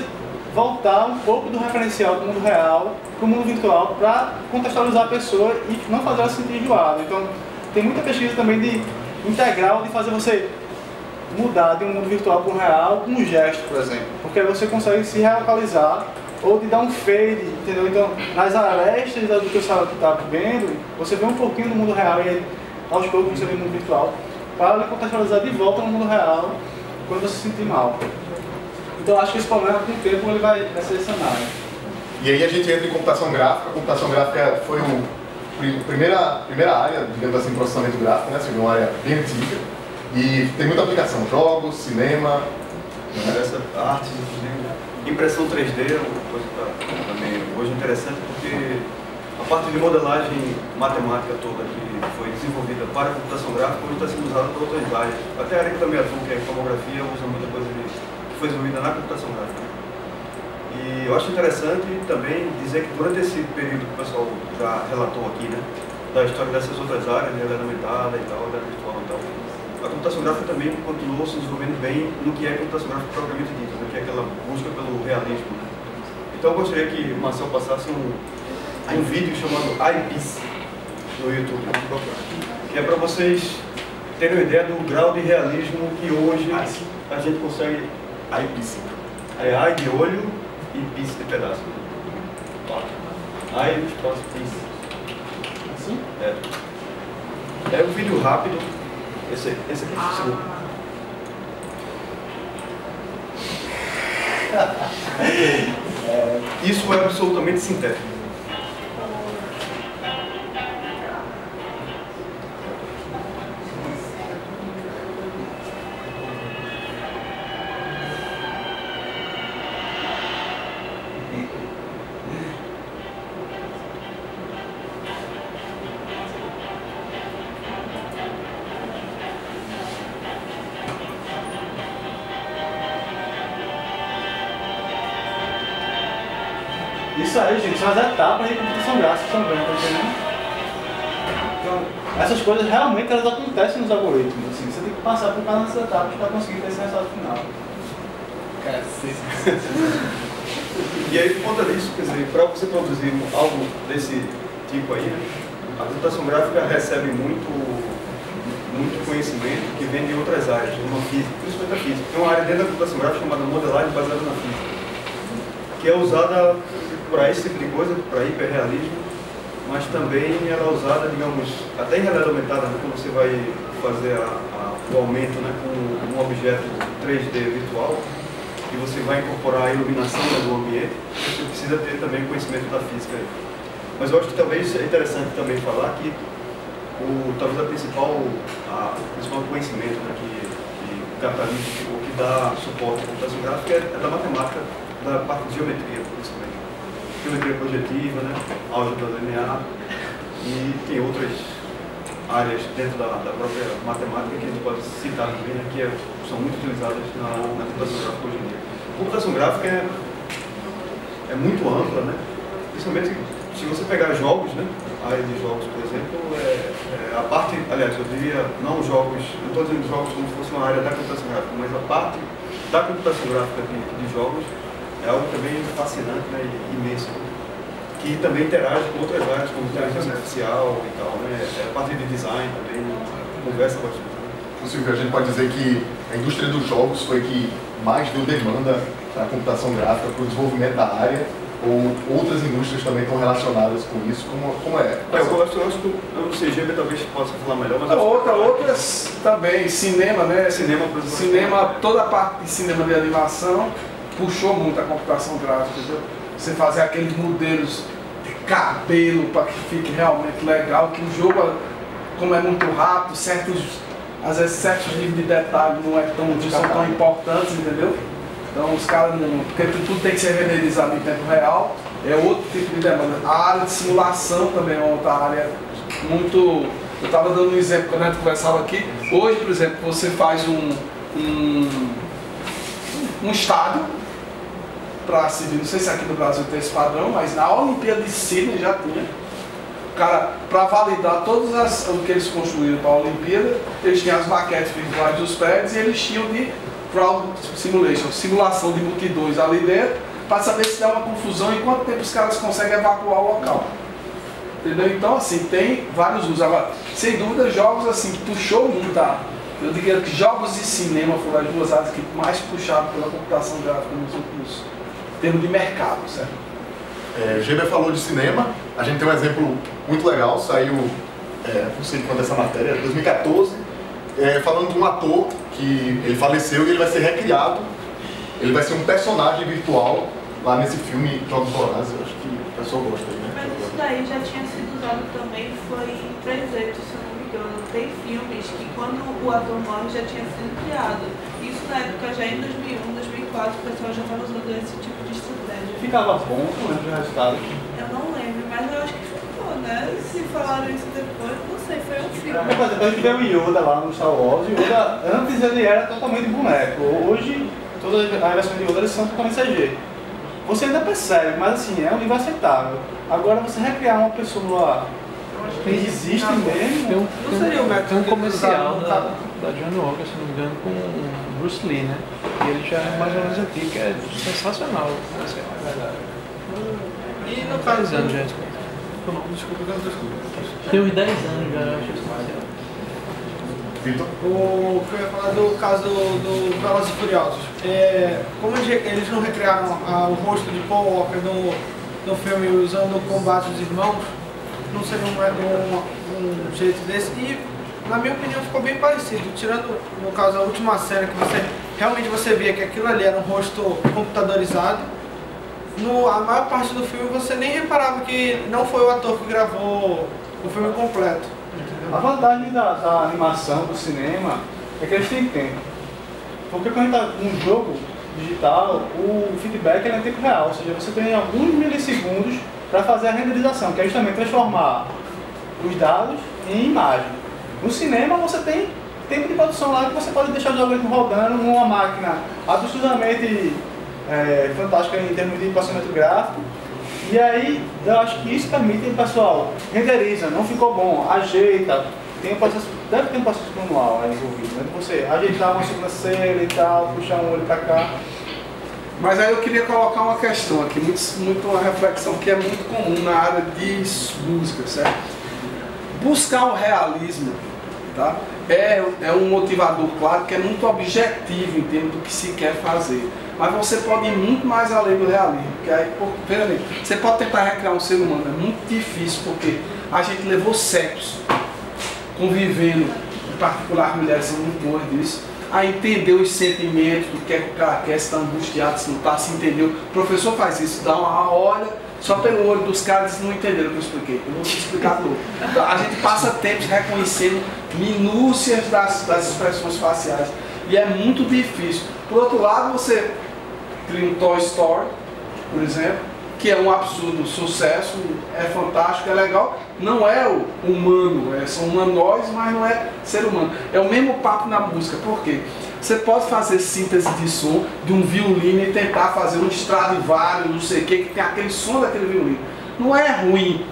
voltar um pouco do referencial do mundo real para o mundo virtual para contextualizar a pessoa e não fazer ela se sentir enjoada. Então, tem muita pesquisa também de integral, de fazer você mudar de um mundo virtual para um real com um gesto, por exemplo. Porque aí você consegue se relocalizar ou de dar um fade, entendeu? Então, nas arestas do que você está vendo, você vê um pouquinho do mundo real e aí, aos poucos você vê o mundo virtual para contextualizar de volta no mundo real quando você se sentir mal. Então acho que esse problema com o tempo ele vai ser sanado. E aí a gente entra em computação gráfica. A computação gráfica foi a primeira área, digamos assim, processamento gráfico, né? Uma área bem antiga. E tem muita aplicação, jogos, cinema, essa arte, impressão 3D é uma coisa que também hoje interessante, porque a parte de modelagem matemática toda que foi desenvolvida para a computação gráfica hoje está sendo usada para outras áreas. Até a área que também atua, que é a tomografia, usa muita coisa que foi desenvolvida na computação gráfica. E eu acho interessante também dizer que durante esse período que o pessoal já relatou aqui, né, da história dessas outras áreas, de realidade aumentada e tal, realidade virtual e tal, a computação gráfica também continuou se desenvolvendo bem no que é computação gráfica propriamente dita, né? Que é aquela busca pelo realismo. Né? Então eu gostaria que o Marcel passasse um vídeo chamado iPiece no YouTube, que é para vocês terem uma ideia do grau de realismo que hoje a gente consegue. iPiece. É ai de olho e piece de pedaço. Ai, espaço, piece. Assim? É um vídeo rápido. Esse aqui, segundo. Isso é absolutamente sintético. Isso aí, gente, são as etapas de computação gráfica também, tá entendendo? Então, essas coisas realmente elas acontecem nos algoritmos, assim, você tem que passar por cada dessas etapas para conseguir ter esse resultado final. E aí, por conta disso, quer dizer, para você produzir algo desse tipo aí, né, a computação gráfica recebe muito conhecimento que vem de outras áreas, como a física, principalmente a física. Tem uma área dentro da computação gráfica chamada modelagem baseada na física, que é usada para esse tipo de coisa, para hiperrealismo, mas também ela é usada, digamos, até em realidade aumentada, né, quando você vai fazer o aumento, né, com um objeto 3D virtual, e você vai incorporar a iluminação, né, do ambiente, você precisa ter também conhecimento da física aí. Mas eu acho que talvez é interessante também falar que talvez o principal conhecimento, né, que catalisa, ou que dá suporte à computação gráfica é da matemática, da parte de geometria, principalmente. Geometria projetiva, né, álgebra linear, e tem outras áreas dentro da própria matemática que a gente pode citar também, né, que são muito utilizadas na computação gráfica hoje em dia. A computação gráfica é muito ampla, né, principalmente se você pegar jogos, né, a área de jogos, por exemplo, a parte, aliás, eu diria, não jogos, não estou dizendo jogos como se fosse uma área da computação gráfica, mas a parte da computação gráfica de jogos é algo também fascinante, né, e imenso, que também interage com outras áreas, como inteligência artificial e tal, né, a parte de design também, conversa bastante. Silvio, a gente pode dizer que a indústria dos jogos foi que mais deu demanda para a computação gráfica, para o desenvolvimento da área, ou outras indústrias também estão relacionadas com isso? Como é? Eu acho que o CGB talvez possa falar melhor, mas... Outras também, cinema, né? Cinema, por exemplo. Cinema, toda a parte de cinema de animação puxou muito a computação gráfica, entendeu? Você fazer aqueles modelos de cabelo para que fique realmente legal, que o jogo, como é muito rápido, às vezes certos níveis de detalhe não são tão importantes, entendeu? Então os caras não... Porque tudo tem que ser renderizado em tempo real, é outro tipo de demanda. A área de simulação também é outra área muito... Eu estava dando um exemplo quando a gente conversava aqui. Hoje, por exemplo, você faz um estádio para Sydney, não sei se aqui no Brasil tem esse padrão, mas na Olimpíada de Sydney já tinha. Cara, para validar todas o que eles construíram para a Olimpíada, eles tinham as maquetes virtuais dos prédios e eles tinham de crowd simulation, simulação de multidões ali dentro, para saber se dá uma confusão e quanto tempo os caras conseguem evacuar o local. Entendeu? Então, assim, tem vários usos. Agora, sem dúvida, jogos assim que puxou muito, eu diria que jogos e cinema foram as duas áreas que mais puxaram pela computação gráfica nos últimos termos de mercado, certo? O Geber falou de cinema, a gente tem um exemplo muito legal, saiu, não sei de quando essa matéria, 2014, falando de um ator que ele faleceu e ele vai ser recriado, ele vai ser um personagem virtual lá nesse filme Jogos Vorazes, eu acho que o pessoal gosta aí, né? Mas isso daí já tinha sido usado também, foi em 3D, se eu não me engano. Tem filmes que quando o ator morre já tinha sido criado. Isso na época, já em 2001, 2004, o pessoal já estava usando esse tipo de estratégia. Ficava bom, não lembro o resultado. Eu não lembro, mas eu acho que ficou, né? Se falaram isso depois, não sei, foi um filme. Por exemplo, a gente vê o Yoda lá no Star Wars, o Yoda, antes ele era totalmente boneco. Hoje, todas as versões de Yoda eles são totalmente CG. Você ainda percebe, mas assim, é um nível aceitável. Agora você recriar uma pessoa que existe mesmo, não seria o método comercial, da Johnny Walker, se não me engano, com o Bruce Lee, né? E ele já é mais ou menos antigo, que é sensacional, assim, é verdade. E não faz anos já, desculpa, tem uns 10 anos já, eu acho isso. Vitor? O que eu ia falar do caso do Velozes e Furiosos. Como eles não recriaram o rosto de Paul Walker no filme usando o combate dos irmãos, não seria um jeito desse. E, na minha opinião, ficou bem parecido. Tirando, no caso, a última cena que realmente você via que aquilo ali era um rosto computadorizado. A maior parte do filme você nem reparava que não foi o ator que gravou o filme completo. A vantagem da animação, do cinema, é que eles têm tempo. Porque quando a gente está num jogo digital, o feedback é em tempo real, ou seja, você tem alguns milissegundos para fazer a renderização, que é justamente transformar os dados em imagem. No cinema você tem tempo de produção lá que você pode deixar o algoritmo rodando numa máquina absurdamente fantástica em termos de processamento gráfico. E aí, eu acho que isso permite o pessoal renderiza, não ficou bom, ajeita, deve ter um processo manual aí envolvido, né? Você ajeitar uma sobrancelha e tal, puxar um olho pra cá. Mas aí eu queria colocar uma questão aqui, muito uma reflexão que é muito comum na área de música, certo? Buscar o realismo, tá? É um motivador, claro, que é muito objetivo em termos do que se quer fazer. Mas você pode ir muito mais além do realismo, porque aí, você pode tentar recriar um ser humano, é muito difícil, porque a gente levou séculos convivendo, em particular as mulheres são muito boas disso, a entender os sentimentos, do que é que o cara quer, se está angustiado, se não está, se entendeu. O professor faz isso, dá uma olha, só pelo olho dos caras eles não entenderam o que eu expliquei, eu vou te explicar tudo. Então, a gente passa tempos reconhecendo minúcias das expressões faciais, e é muito difícil. Por outro lado, você cria um Toy Story, por exemplo, que é um absurdo sucesso, é fantástico, é legal, não é o humano, são humanoides, mas não é ser humano. É o mesmo papo na música, por quê? Você pode fazer síntese de som de um violino e tentar fazer um Stradivarius, não sei o que tem aquele som daquele violino. Não é ruim,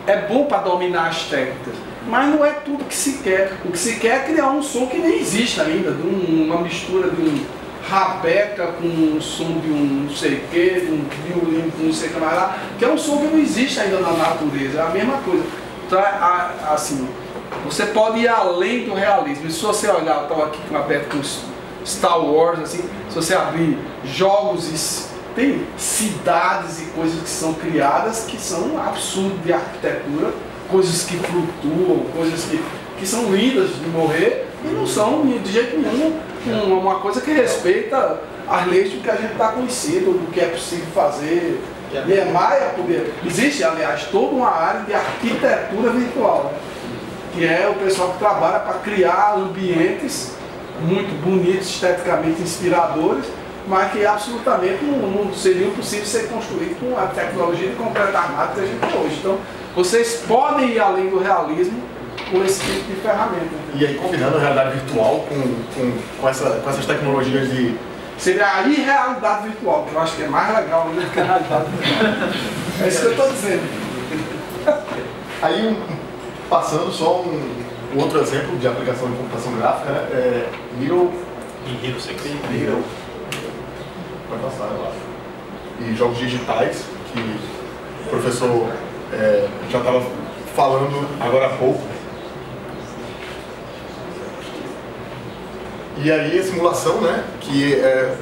é bom para dominar as técnicas, mas não é tudo que se quer. O que se quer é criar um som que nem existe ainda, de uma mistura de um rabeca com um som de um não sei o que, de um violino com não sei o que mais lá, que é um som que não existe ainda na natureza, é a mesma coisa. Então, assim, você pode ir além do realismo. E se você olhar, eu estava aqui aberto com Star Wars, assim, se você abrir jogos, tem cidades e coisas que são criadas que são um absurdo de arquitetura, coisas que flutuam, coisas que são lindas de morrer e não são de jeito nenhum uma coisa que respeita as leis do que a gente está conhecido, do que é possível fazer. Niemeyer, existe, aliás, toda uma área de arquitetura virtual, né? Que é o pessoal que trabalha para criar ambientes muito bonitos, esteticamente inspiradores, mas que absolutamente não seria possível ser construído com a tecnologia de concreto armado que a gente tem hoje. Então, vocês podem ir além do realismo com esse tipo de ferramenta. E aí, combinando a realidade virtual com essas tecnologias de... Seria a irrealidade virtual, que eu acho que é mais legal do que a realidade virtual. É isso que eu estou dizendo. Aí, passando só um outro exemplo de aplicação de computação gráfica, né? É Hero 6. Hero. Vai passar, eu acho. E jogos digitais, que o professor já estava falando agora há pouco. E aí a simulação, né? Que é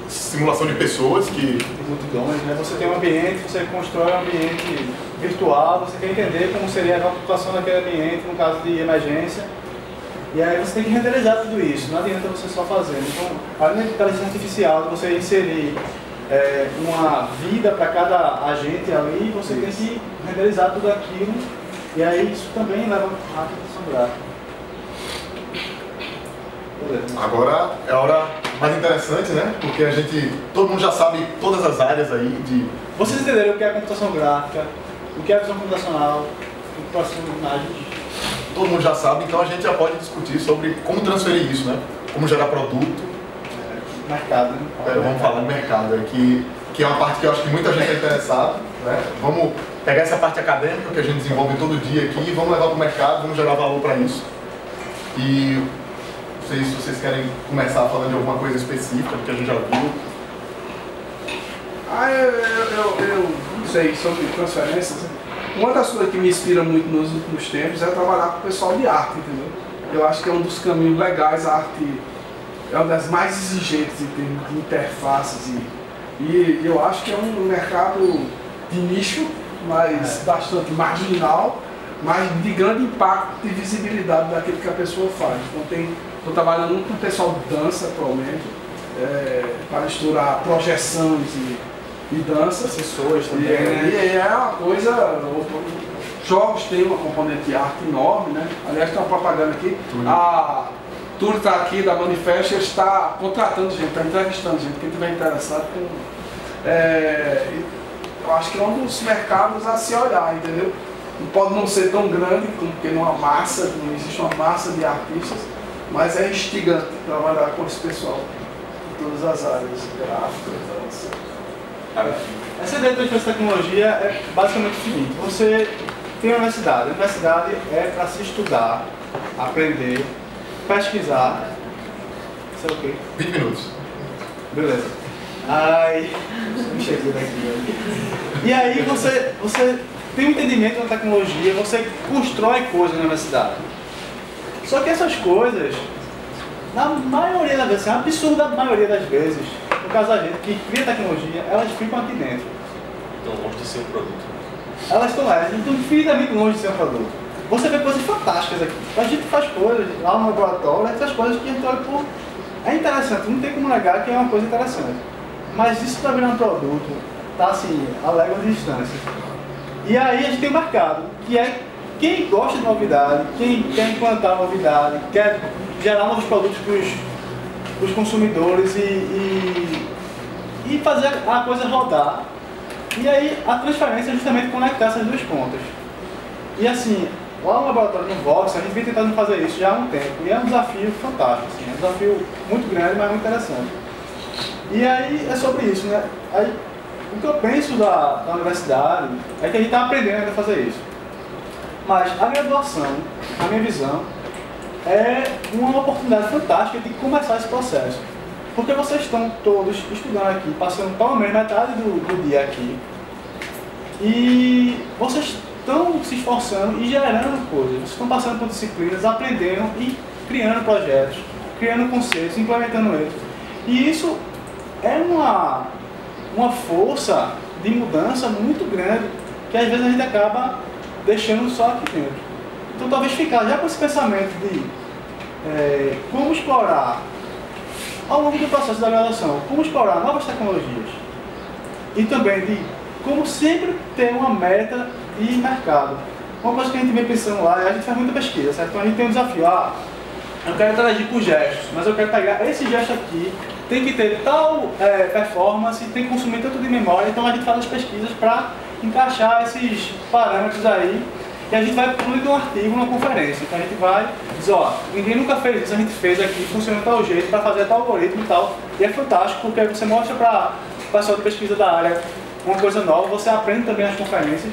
simulação de pessoas que... multidões, né? Você tem um ambiente, você constrói um ambiente virtual, você quer entender como seria a ocupação daquele ambiente no caso de emergência. E aí você tem que renderizar tudo isso, não adianta você só fazer. Então, além da inteligência artificial, você inserir uma vida para cada agente ali, você tem que renderizar tudo aquilo. E aí isso também leva à computação gráfica. Agora é a hora mais interessante, né? Porque todo mundo já sabe todas as áreas aí de... Vocês entenderam o que é a computação gráfica, o que é a visão computacional, computação de imagens? Todo mundo já sabe, então a gente já pode discutir sobre como transferir isso, né? Como gerar produto. Mercado, né? Vamos falar de mercado, que é uma parte que eu acho que muita gente é interessada, né? Vamos pegar essa parte acadêmica que a gente desenvolve todo dia aqui e vamos levar para o mercado, vamos gerar valor para isso. E Não sei se vocês querem começar falando de alguma coisa específica do que a gente já viu. Eu não sei sobre transferências. Uma das coisas que me inspira muito nos últimos tempos é trabalhar com o pessoal de arte, entendeu? Eu acho que é um dos caminhos legais. A arte é uma das mais exigentes em termos de interfaces e eu acho que é um mercado de nicho, mas bastante marginal, mas de grande impacto e visibilidade daquilo que a pessoa faz. Então estou trabalhando muito com o pessoal de dança atualmente, para estourar projeções e danças. Pessoas também. E é uma coisa. Jogos tem uma componente de arte enorme, né? Aliás, tem uma propaganda aqui. A Tour está aqui da Manifest, está contratando gente, está entrevistando gente, quem estiver interessado. Eu acho que é um dos mercados a se olhar, entendeu? Pode não ser tão grande, porque não existe uma massa de artistas, mas é instigante trabalhar com esse pessoal em todas as áreas, gráficas, dança. Essa ideia de tecnologia é basicamente o seguinte: você tem a universidade é para se estudar, aprender, pesquisar, sei o quê? 20 minutos. Beleza. Aí, me cheguei daqui. E aí você tem um entendimento da tecnologia, você constrói coisas na universidade. Só que essas coisas, na maioria das vezes, a absurda maioria das vezes, no caso da gente que cria tecnologia, elas ficam aqui dentro. Estão longe de ser um produto. Elas estão lá, estão infinitamente longe de ser um produto. Você vê coisas fantásticas aqui. A gente faz coisas lá no laboratório, essas coisas que a gente olha por... É interessante, não tem como negar que é uma coisa interessante. Mas isso para virar um produto, tá assim, a légua de distância. E aí a gente tem o mercado, que é quem gosta de novidade, quem quer implantar novidade, quer gerar novos produtos para os consumidores e fazer a coisa rodar. E aí a transferência é justamente conectar essas duas pontas. E assim, lá no laboratório do Vox, a gente vem tentando fazer isso já há um tempo. E é um desafio fantástico, assim, é um desafio muito grande, mas muito interessante. E aí é sobre isso, né? Aí, o que eu penso da universidade é que a gente está aprendendo a fazer isso. Mas a graduação, na minha visão, é uma oportunidade fantástica de começar esse processo. Porque vocês estão todos estudando aqui, passando pelo menos metade do dia aqui. E vocês estão se esforçando e gerando coisas. Vocês estão passando por disciplinas, aprendendo e criando projetos, criando conceitos, implementando eles. E isso é uma força de mudança muito grande que às vezes a gente acaba deixando só aqui dentro. Então talvez ficar já com esse pensamento de como explorar ao longo do processo da graduação, como explorar novas tecnologias e também de como sempre ter uma meta de mercado. Uma coisa que a gente vem pensando lá, a gente faz muita pesquisa, certo? Então a gente tem um desafio, eu quero interagir com gestos, mas eu quero pegar esse gesto aqui, tem que ter tal performance, tem que consumir tanto de memória, então a gente faz as pesquisas para encaixar esses parâmetros aí e a gente vai publicar um artigo numa conferência. Então a gente vai dizer, ninguém nunca fez isso, a gente fez aqui, funciona de tal jeito para fazer tal algoritmo e tal. E é fantástico porque aí você mostra para o pessoal de pesquisa da área uma coisa nova, você aprende também nas conferências.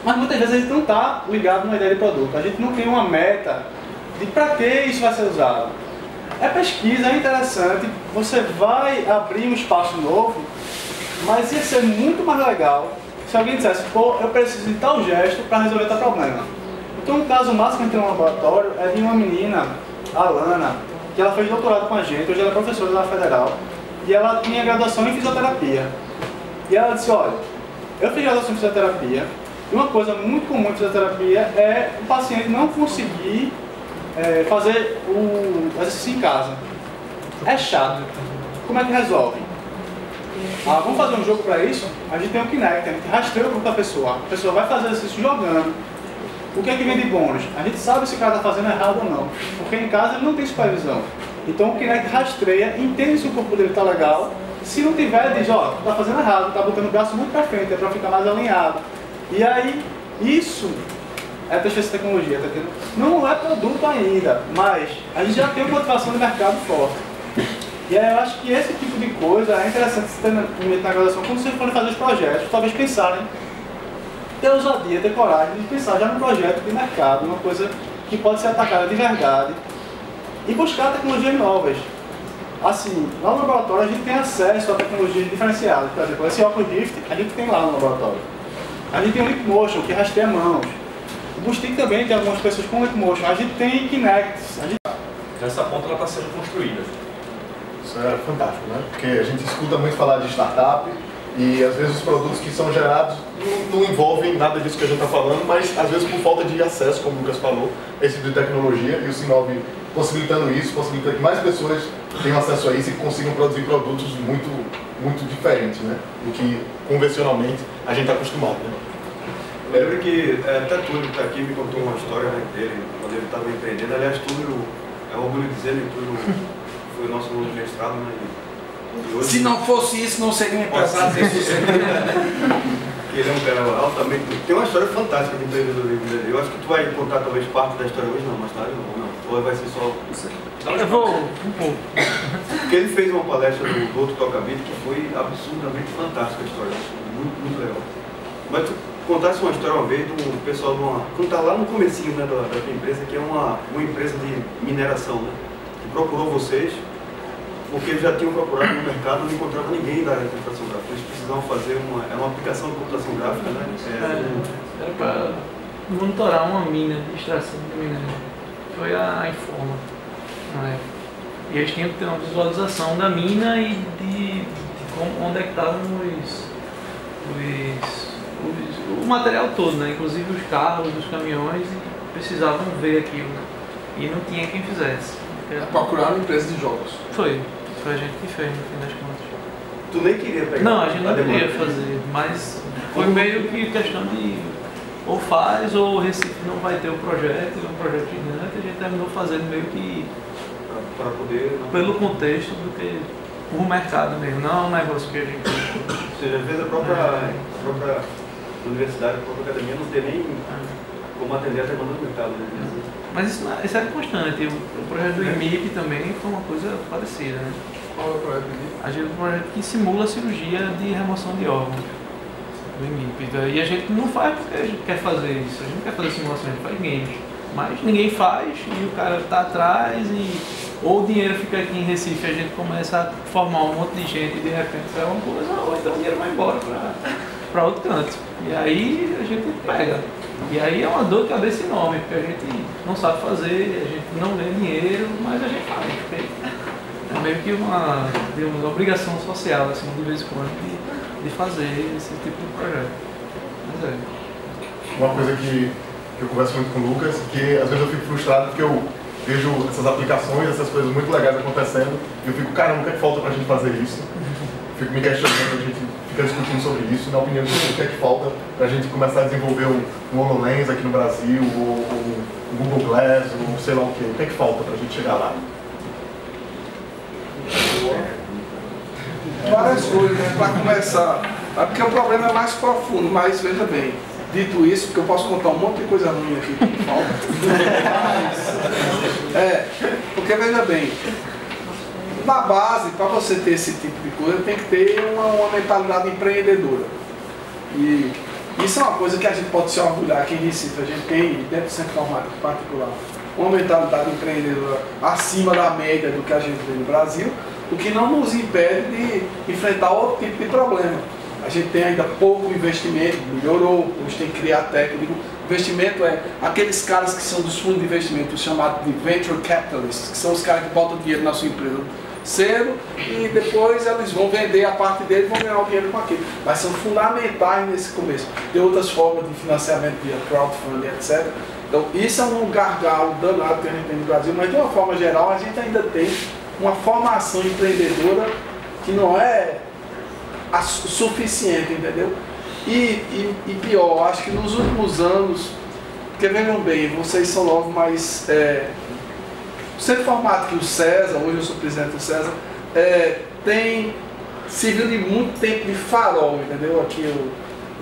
Mas muitas vezes a gente não está ligado numa ideia de produto, a gente não tem uma meta de para que isso vai ser usado. É pesquisa, é interessante, você vai abrir um espaço novo, mas ia ser muito mais legal se alguém dissesse, eu preciso de tal gesto para resolver tal problema. Então, um caso máximo que a gente tem no laboratório é de uma menina, a Alana, que ela fez doutorado com a gente, hoje ela é professora da Federal, e ela tinha graduação em fisioterapia. E ela disse, olha, eu fiz graduação em fisioterapia, e uma coisa muito comum em fisioterapia é o paciente não conseguir fazer o exercício em casa. É chato. Como é que resolve? Vamos fazer um jogo para isso? A gente tem um Kinect, a gente rastreia o corpo da pessoa. A pessoa vai fazer exercício jogando. O que é que vem de bônus? A gente sabe se o cara está fazendo errado ou não. Porque em casa ele não tem supervisão. Então o Kinect rastreia, entende se o corpo dele está legal. Se não tiver, diz, está fazendo errado, está botando o braço muito para frente, é para ficar mais alinhado. E aí, isso é transferência de tecnologia, tá entendendo? Não é produto ainda, mas a gente já tem uma motivação de mercado forte. E aí eu acho que esse tipo de coisa é interessante se ter na graduação, quando vocês forem fazer os projetos, talvez pensarem, ter ousadia, ter coragem de pensar já no projeto de mercado, uma coisa que pode ser atacada de verdade e buscar tecnologias novas. Assim, lá no laboratório a gente tem acesso a tecnologias diferenciadas. Por exemplo, esse óculos Rift a gente tem lá no laboratório. A gente tem o Leapmotion, que rastreia mãos. O Boostic também tem algumas pessoas com Leapmotion. A gente tem Kinect. Essa ponta está sendo construída. Isso é fantástico, né? Porque a gente escuta muito falar de startup e às vezes os produtos que são gerados não envolvem nada disso que a gente está falando, mas às vezes por falta de acesso, como o Lucas falou, a esse tipo de tecnologia, e o Sinov possibilitando isso, possibilitando que mais pessoas tenham acesso a isso e consigam produzir produtos muito diferentes, né? Do que convencionalmente a gente está acostumado, né? Eu lembro que até Túlio que está aqui me contou uma história, né, dele, quando ele estava empreendendo. Aliás, Túlio, é um orgulho dizer, né, Túlio foi o nosso aluno de mestrado, né? E hoje, se não fosse isso, não seria empresário desse sucesso. Ele é um cara altamente... Tem uma história fantástica de empreendedorismo dele. Eu acho que tu vai contar talvez parte da história hoje, não, mais tarde ou não. Ou vai ser só... Eu vou um pouco. Porque ele fez uma palestra do outro Tocabit que foi absurdamente fantástica a história. Muito legal. Mas tu contasse uma história uma vez do pessoal de uma... Quando tá lá no comecinho, né, da tua empresa, que é uma empresa de mineração, né? Que procurou vocês, porque eles já tinham procurado no mercado, não encontravam ninguém da área de computação gráfica. Eles precisavam fazer uma aplicação de computação gráfica, né? Era para monitorar uma mina de extração de minério. Foi a Informa na época. E eles tinham que ter uma visualização da mina e de como, onde é que estavam o material todo, né? Inclusive os carros, os caminhões, e precisavam ver aquilo. E não tinha quem fizesse. Procurar uma empresa de jogos. Foi a gente que fez no fim das contas. Tu nem queria pegar? Não, a gente não queria fazer, mas foi meio que questão de ou faz ou o Recife não vai ter o projeto, e um projeto gigante, a gente terminou fazendo meio que para poder... pelo contexto do que o mercado mesmo, não é um negócio que a gente... Ou seja, às vezes a própria universidade, a própria academia não tem nem como atender a demanda do mercado, né? Mas isso é constante. O projeto do IMIP também foi uma coisa parecida, né? Qual é o projeto do IMIP? A gente tem um projeto que simula a cirurgia de remoção de órgãos do IMIP. E a gente não faz porque a gente quer fazer isso. A gente não quer fazer simulação, a gente faz games. Mas ninguém faz e o cara está atrás e ou o dinheiro fica aqui em Recife, a gente começa a formar um monte de gente e de repente sai uma coisa, ou então o dinheiro vai embora para outro canto. E aí a gente pega. E aí é uma dor de cabeça enorme, porque a gente não sabe fazer, a gente não ganha dinheiro, mas a gente faz. É meio que uma obrigação social, assim, de vez em quando, de fazer esse tipo de projeto. Mas é. Uma coisa que eu converso muito com o Lucas, que às vezes eu fico frustrado porque eu vejo essas aplicações, essas coisas muito legais acontecendo, e eu fico, caramba, o que é que falta pra gente fazer isso? Fico me questionando, a gente fica discutindo sobre isso, na opinião de vocês, o que é que falta pra gente começar a desenvolver um HoloLens aqui no Brasil, ou o Google Glass, ou sei lá o que é que falta pra gente chegar lá? Várias coisas, né? Para começar, porque o problema é mais profundo, mas veja bem, dito isso, porque eu posso contar um monte de coisa ruim aqui que falta. Porque veja bem, na base, para você ter esse tipo de coisa, tem que ter uma mentalidade empreendedora. E isso é uma coisa que a gente pode se orgulhar aqui em Recife. A gente tem, dentro do Centro Informático em particular, uma mentalidade empreendedora acima da média do que a gente vê no Brasil, o que não nos impede de enfrentar outro tipo de problema. A gente tem ainda pouco investimento, melhorou, hoje tem que criar técnico. Investimento é aqueles caras que são dos fundos de investimento, chamados de venture capitalists, que são os caras que botam dinheiro na sua empresa cedo e depois eles vão vender a parte deles e vão ganhar o dinheiro com aquilo. Mas são fundamentais nesse começo. Tem outras formas de financiamento via crowdfunding, etc. Então isso é um gargalo danado que a gente tem no Brasil, mas de uma forma geral a gente ainda tem uma formação empreendedora que não é suficiente, entendeu? E pior, acho que nos últimos anos, porque vejam bem, vocês são novos, mas o Centro Informático e o César, hoje eu sou presidente do César, tem servido de muito tempo de farol, entendeu?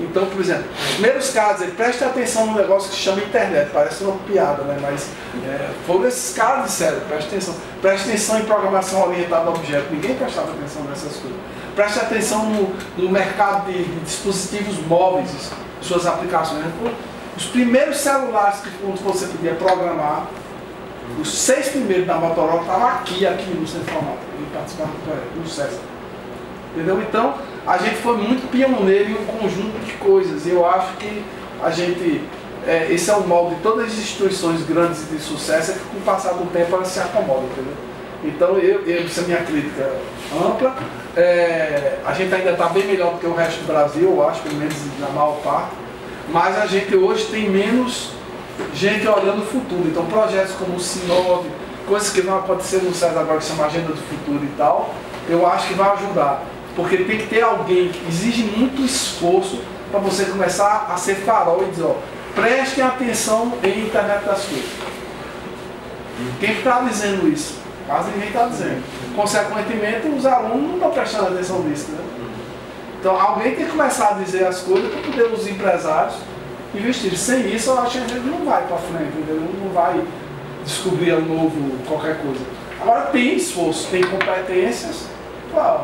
Então, por exemplo, primeiros casos, preste atenção no negócio que se chama internet, parece uma piada, né? Mas foram esses caras disseram, preste atenção em programação orientada a objeto, ninguém prestava atenção nessas coisas. Preste atenção no mercado de dispositivos móveis, suas aplicações. Os primeiros celulares que você podia programar Os 6 primeiros da Motorola estavam aqui no Centro de Informática, e participaram do César. Entendeu? Então, a gente foi muito pioneiro em um conjunto de coisas. E eu acho que a gente, esse é o molde de todas as instituições grandes e de sucesso, é que com o passar do tempo elas se acomodam, entendeu? Então, essa é a minha crítica ampla. A gente ainda está bem melhor do que o resto do Brasil, eu acho, pelo menos na maior parte. Mas a gente hoje tem menos gente olhando o futuro. Então, projetos como o Sinov, coisas que vão acontecer no César agora, que chama Agenda do Futuro e tal, eu acho que vai ajudar. Porque tem que ter alguém que exige muito esforço para você começar a ser farol e dizer, ó, prestem atenção em internet das coisas. Quem está dizendo isso? Quase ninguém está dizendo. Consequentemente, os alunos não estão prestando atenção nisso, né? Então, alguém tem que começar a dizer as coisas para poder os empresários investirem. Sem isso, eu acho que a gente não vai para frente, entendeu? Não vai descobrir um novo qualquer coisa. Agora, tem esforço, tem competências, claro.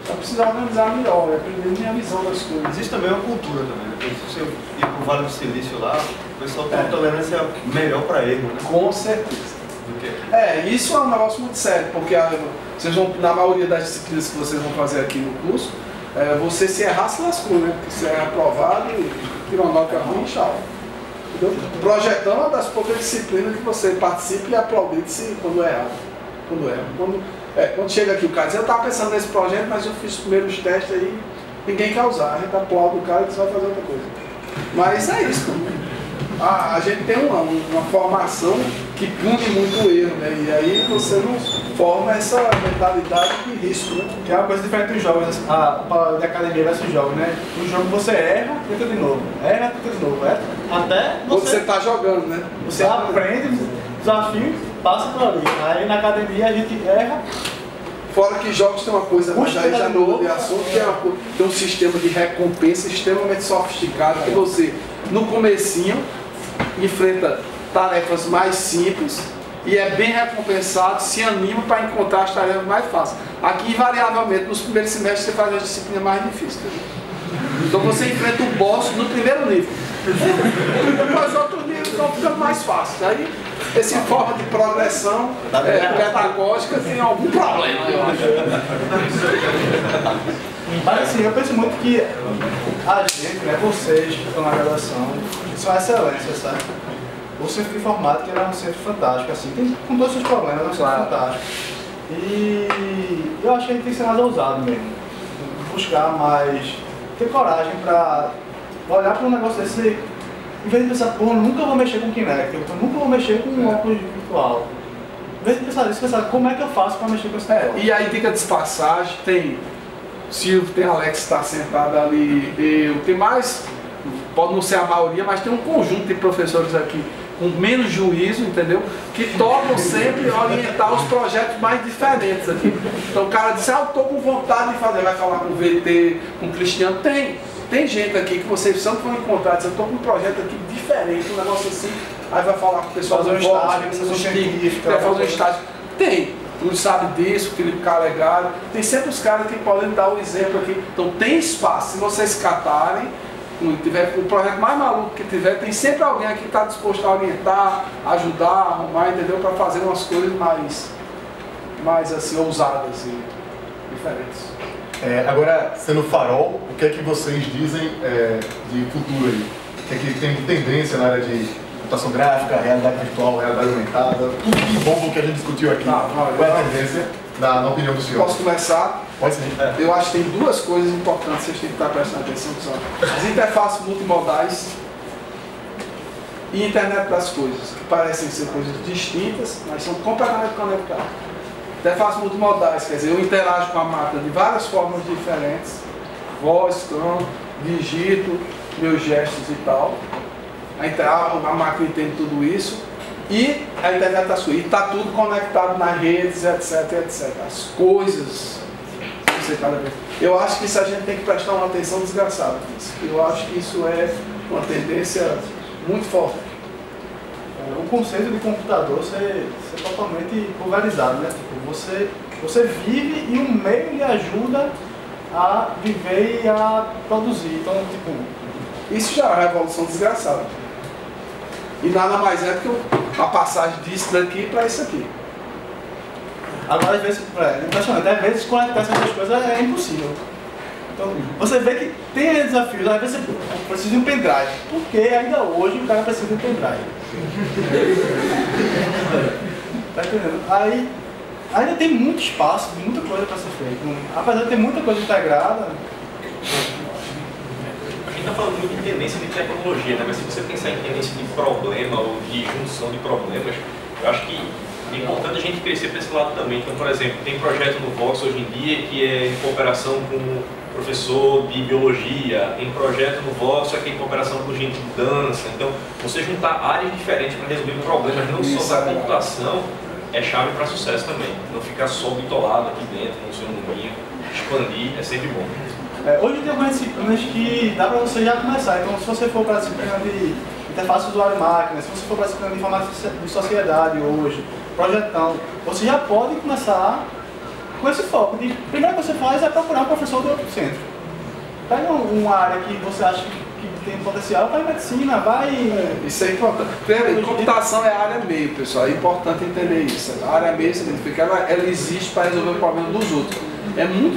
Só precisa organizar melhor, aprender minha visão das coisas. Existe também uma cultura também. Se você ir para o Vale do Silício lá, o pessoal tem uma tolerância melhor para erro, né? Com certeza. Isso é um negócio muito sério, porque vocês vão, na maioria das disciplinas que vocês vão fazer aqui no curso, você se errar se lascou, né? Porque você é aprovado e tira uma nota ruim e tchau. Projetão é uma das poucas disciplinas que você participa e aplaudite-se quando é errado. Quando chega aqui o cara diz, eu estava pensando nesse projeto, mas eu fiz os primeiros testes aí, ninguém quer usar, a gente aplaude o cara e diz, vai fazer outra coisa. Mas é isso também. A gente tem uma formação que pune muito o erro, né? E aí você não forma essa mentalidade de risco, né? Que é uma coisa diferente dos jogos, a palavra de academia versus jogo, né? No jogo você erra, tenta de novo, até você está jogando, né? Você aprende, desafio, passa por ali. Aí na academia a gente erra. Fora que jogos tem uma coisa, mas aí já muda de assunto, que tem um sistema de recompensa extremamente sofisticado, que você, no comecinho, enfrenta tarefas mais simples e é bem recompensado, se anima para encontrar as tarefas mais fáceis. Aqui, invariavelmente, nos primeiros semestres você faz as disciplinas mais difíceis. Então você enfrenta o boss no primeiro nível. Depois outros níveis vão ficando mais fáceis. Aí, essa forma de progressão pedagógica tem algum problema, eu acho. Mas assim, eu penso muito que a gente, né, vocês que estão na graduação, são excelência, sabe? O Centro de Informática era um centro fantástico, assim, tem, com todos os problemas, é um centro fantástico. E eu acho que a gente tem que ser mais ousado mesmo. Buscar mais, ter coragem para olhar para um negócio desse, em vez de pensar, pô, nunca vou mexer com Kinect, eu nunca vou mexer com um óculos virtual. Em vez de pensar nisso, pensar como é que eu faço para mexer com esse negócio. E aí, dica de passagem, tem Silvio, tem Alex que está sentado ali, tem mais, pode não ser a maioria, mas tem um conjunto de professores aqui com menos juízo, entendeu? Que topam sempre orientar os projetos mais diferentes aqui. Então o cara diz, eu estou com vontade de fazer, vai falar com o VT, com o Cristiano, tem gente aqui que vocês sempre vão encontrar, diz, eu estou com um projeto aqui diferente, um negócio assim, aí vai falar com o pessoal fazer um estágio, vai fazer um estágio. Tem. Tu sabe disso, Felipe Calegari, tem sempre os caras que podem dar o exemplo aqui. Então tem espaço, se vocês catarem, tiver o projeto mais maluco que tiver, tem sempre alguém aqui que está disposto a orientar, ajudar, arrumar, entendeu? Para fazer umas coisas mais assim, ousadas e diferentes. Agora, sendo farol, o que é que vocês dizem de futuro aí? O que é que tem de tendência na área de computação gráfica, realidade virtual, realidade aumentada, tudo que envolve o que a gente discutiu aqui? Qual é a tendência, na opinião do senhor? Posso começar? Pode sim. Eu acho que tem duas coisas importantes que vocês têm que estar prestando atenção, que são as interfaces multimodais e internet das coisas, que parecem ser coisas distintas, mas são completamente conectadas. Interfaces multimodais, quer dizer, eu interajo com a máquina de várias formas diferentes, voz, tom, digito, meus gestos e tal. A máquina entende tudo isso. E a internet das coisas. E está tudo conectado nas redes, etc, etc. As coisas. Eu acho que isso a gente tem que prestar uma atenção desgraçada. Eu acho que isso é uma tendência muito forte. O conceito de computador ser totalmente pulverizado, né? Tipo, você vive e o meio lhe ajuda a viver e a produzir. Então, tipo, isso já é uma revolução desgraçada. E nada mais é do que a passagem disso daqui para isso aqui. Agora, às vezes, é impressionante, às vezes conectar essas duas coisas é impossível. Então, você vê que tem desafios, às vezes você precisa de um pendrive, porque ainda hoje o cara precisa de um pendrive. Tá entendendo? Aí, ainda tem muito espaço, muita coisa para ser feita. Apesar de ter muita coisa integrada. A gente está falando muito de tendência de tecnologia, né? Mas se você pensar em tendência de problema ou de junção de problemas, eu acho que é importante a gente crescer para esse lado também. Então, por exemplo, tem projeto no Vox hoje em dia que é em cooperação com o professor de biologia, tem projeto no Vox que é em cooperação com gente de dança. Então, você juntar áreas diferentes para resolver problemas não só da computação é chave para sucesso também. Não ficar só bitolado aqui dentro, no seu mundinho, expandir é sempre bom. Hoje tem algumas disciplinas que dá para você já começar. Então, se você for para a disciplina de interface usuário-máquina, se você for para a disciplina de informática de sociedade hoje, projetão, você já pode começar com esse foco. De, primeiro que você faz é procurar um professor do outro centro. Pega uma área que você acha que tem potencial, vai em medicina, vai... Isso é importante. Primeiro, computação é a área meio, pessoal. É importante entender isso. A área meio significa que ela existe para resolver o problema dos outros.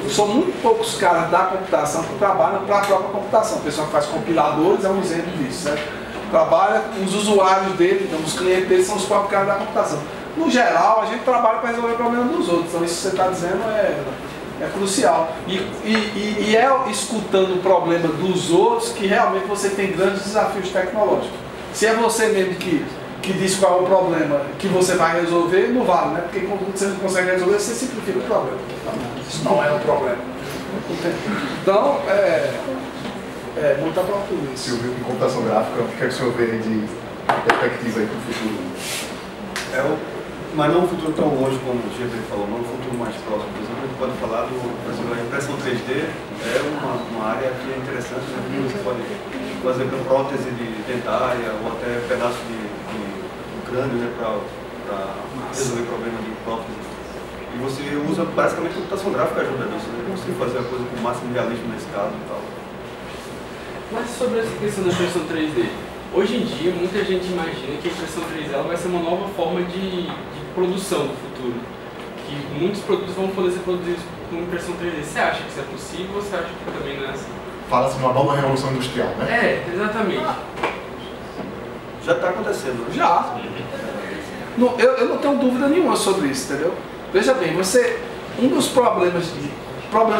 São muito poucos caras da computação que trabalham para a própria computação. O pessoal que faz compiladores é um exemplo disso, certo? Trabalha, os usuários dele, então, os clientes dele são os próprios caras da computação. No geral, a gente trabalha para resolver o problema dos outros. Então, isso que você está dizendo é crucial. E é escutando o problema dos outros que realmente você tem grandes desafios tecnológicos. Se é você mesmo que diz qual é o problema que você vai resolver, não vale, né? Porque quando você não consegue resolver, você simplifica o problema. Isso não é um problema. Então, muita procura. Silvio, em computação gráfica, o que é que o senhor vê de perspectiva aí para o futuro? Mas não um futuro tão longe como o Jeff falou, não um futuro mais próximo. Por exemplo, a gente pode falar por exemplo, a impressão 3D é uma área que é interessante, né? Você pode fazer com prótese de dentária ou até pedaço de crânio, né, para resolver problema de prótese. E você usa basicamente computação gráfica ajuda nisso, né? Você fazer a coisa com o máximo realismo nesse caso e tal. Mas sobre essa questão da impressão 3D, hoje em dia muita gente imagina que a impressão 3D ela vai ser uma nova forma de produção do futuro. Que muitos produtos vão poder ser produzidos com impressão 3D. Você acha que isso é possível ou você acha que também não é assim? Fala-se de uma nova revolução industrial, né? Exatamente. Já está acontecendo, né? Já. Eu não tenho dúvida nenhuma sobre isso, entendeu? Veja bem, um dos problemas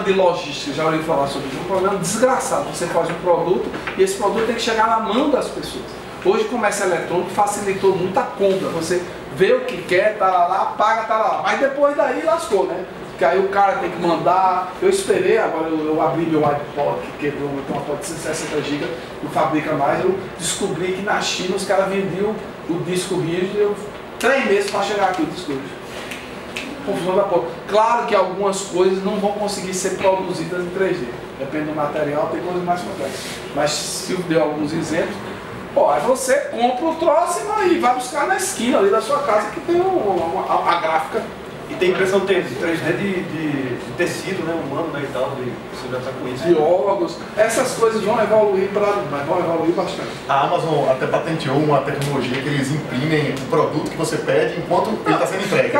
de logística, já ouvi falar sobre isso, um problema desgraçado. Você faz um produto e esse produto tem que chegar na mão das pessoas. Hoje o comércio eletrônico facilitou muito a compra. Você vê o que quer, tá lá, paga, tá lá. Mas depois daí lascou, né? Porque aí o cara tem que mandar. Eu esperei, agora eu abri meu iPod, que quebrou, eu tenho uma iPod de 60 GB, não fabrica mais. Eu descobri que na China os caras vendiam o disco rígido, 3 meses para chegar aqui o disco rígido. Confusão da porra. Claro que algumas coisas não vão conseguir ser produzidas em 3D. Depende do material, tem coisas mais complexas. Mas Silvio deu alguns exemplos. Aí você compra o troço e vai buscar na esquina ali da sua casa que tem a gráfica. E tem impressão 3D de tecido, né, humano, né, e tal, você já está com isso. Biólogos, essas coisas vão evoluir bastante. A Amazon até patenteou uma tecnologia que eles imprimem o produto que você pede enquanto ele está sendo entregue.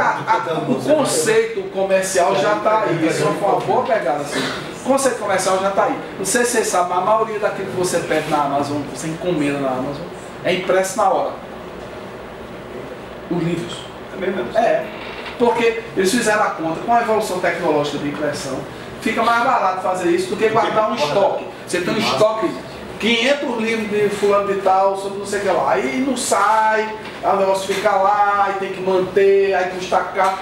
O conceito comercial já está aí, isso foi uma boa pegada assim. O conceito comercial já está aí. Não sei se você sabe, a maioria daquilo que você pede na Amazon, você encomenda na Amazon, é impresso na hora. Os livros. É mesmo? Porque eles fizeram a conta, com a evolução tecnológica de impressão, fica mais barato fazer isso do que guardar um estoque. Você tem um estoque, 500 livros de fulano de tal, sobre não sei o que lá. Aí não sai, o negócio fica lá, aí tem que manter, aí custa caro.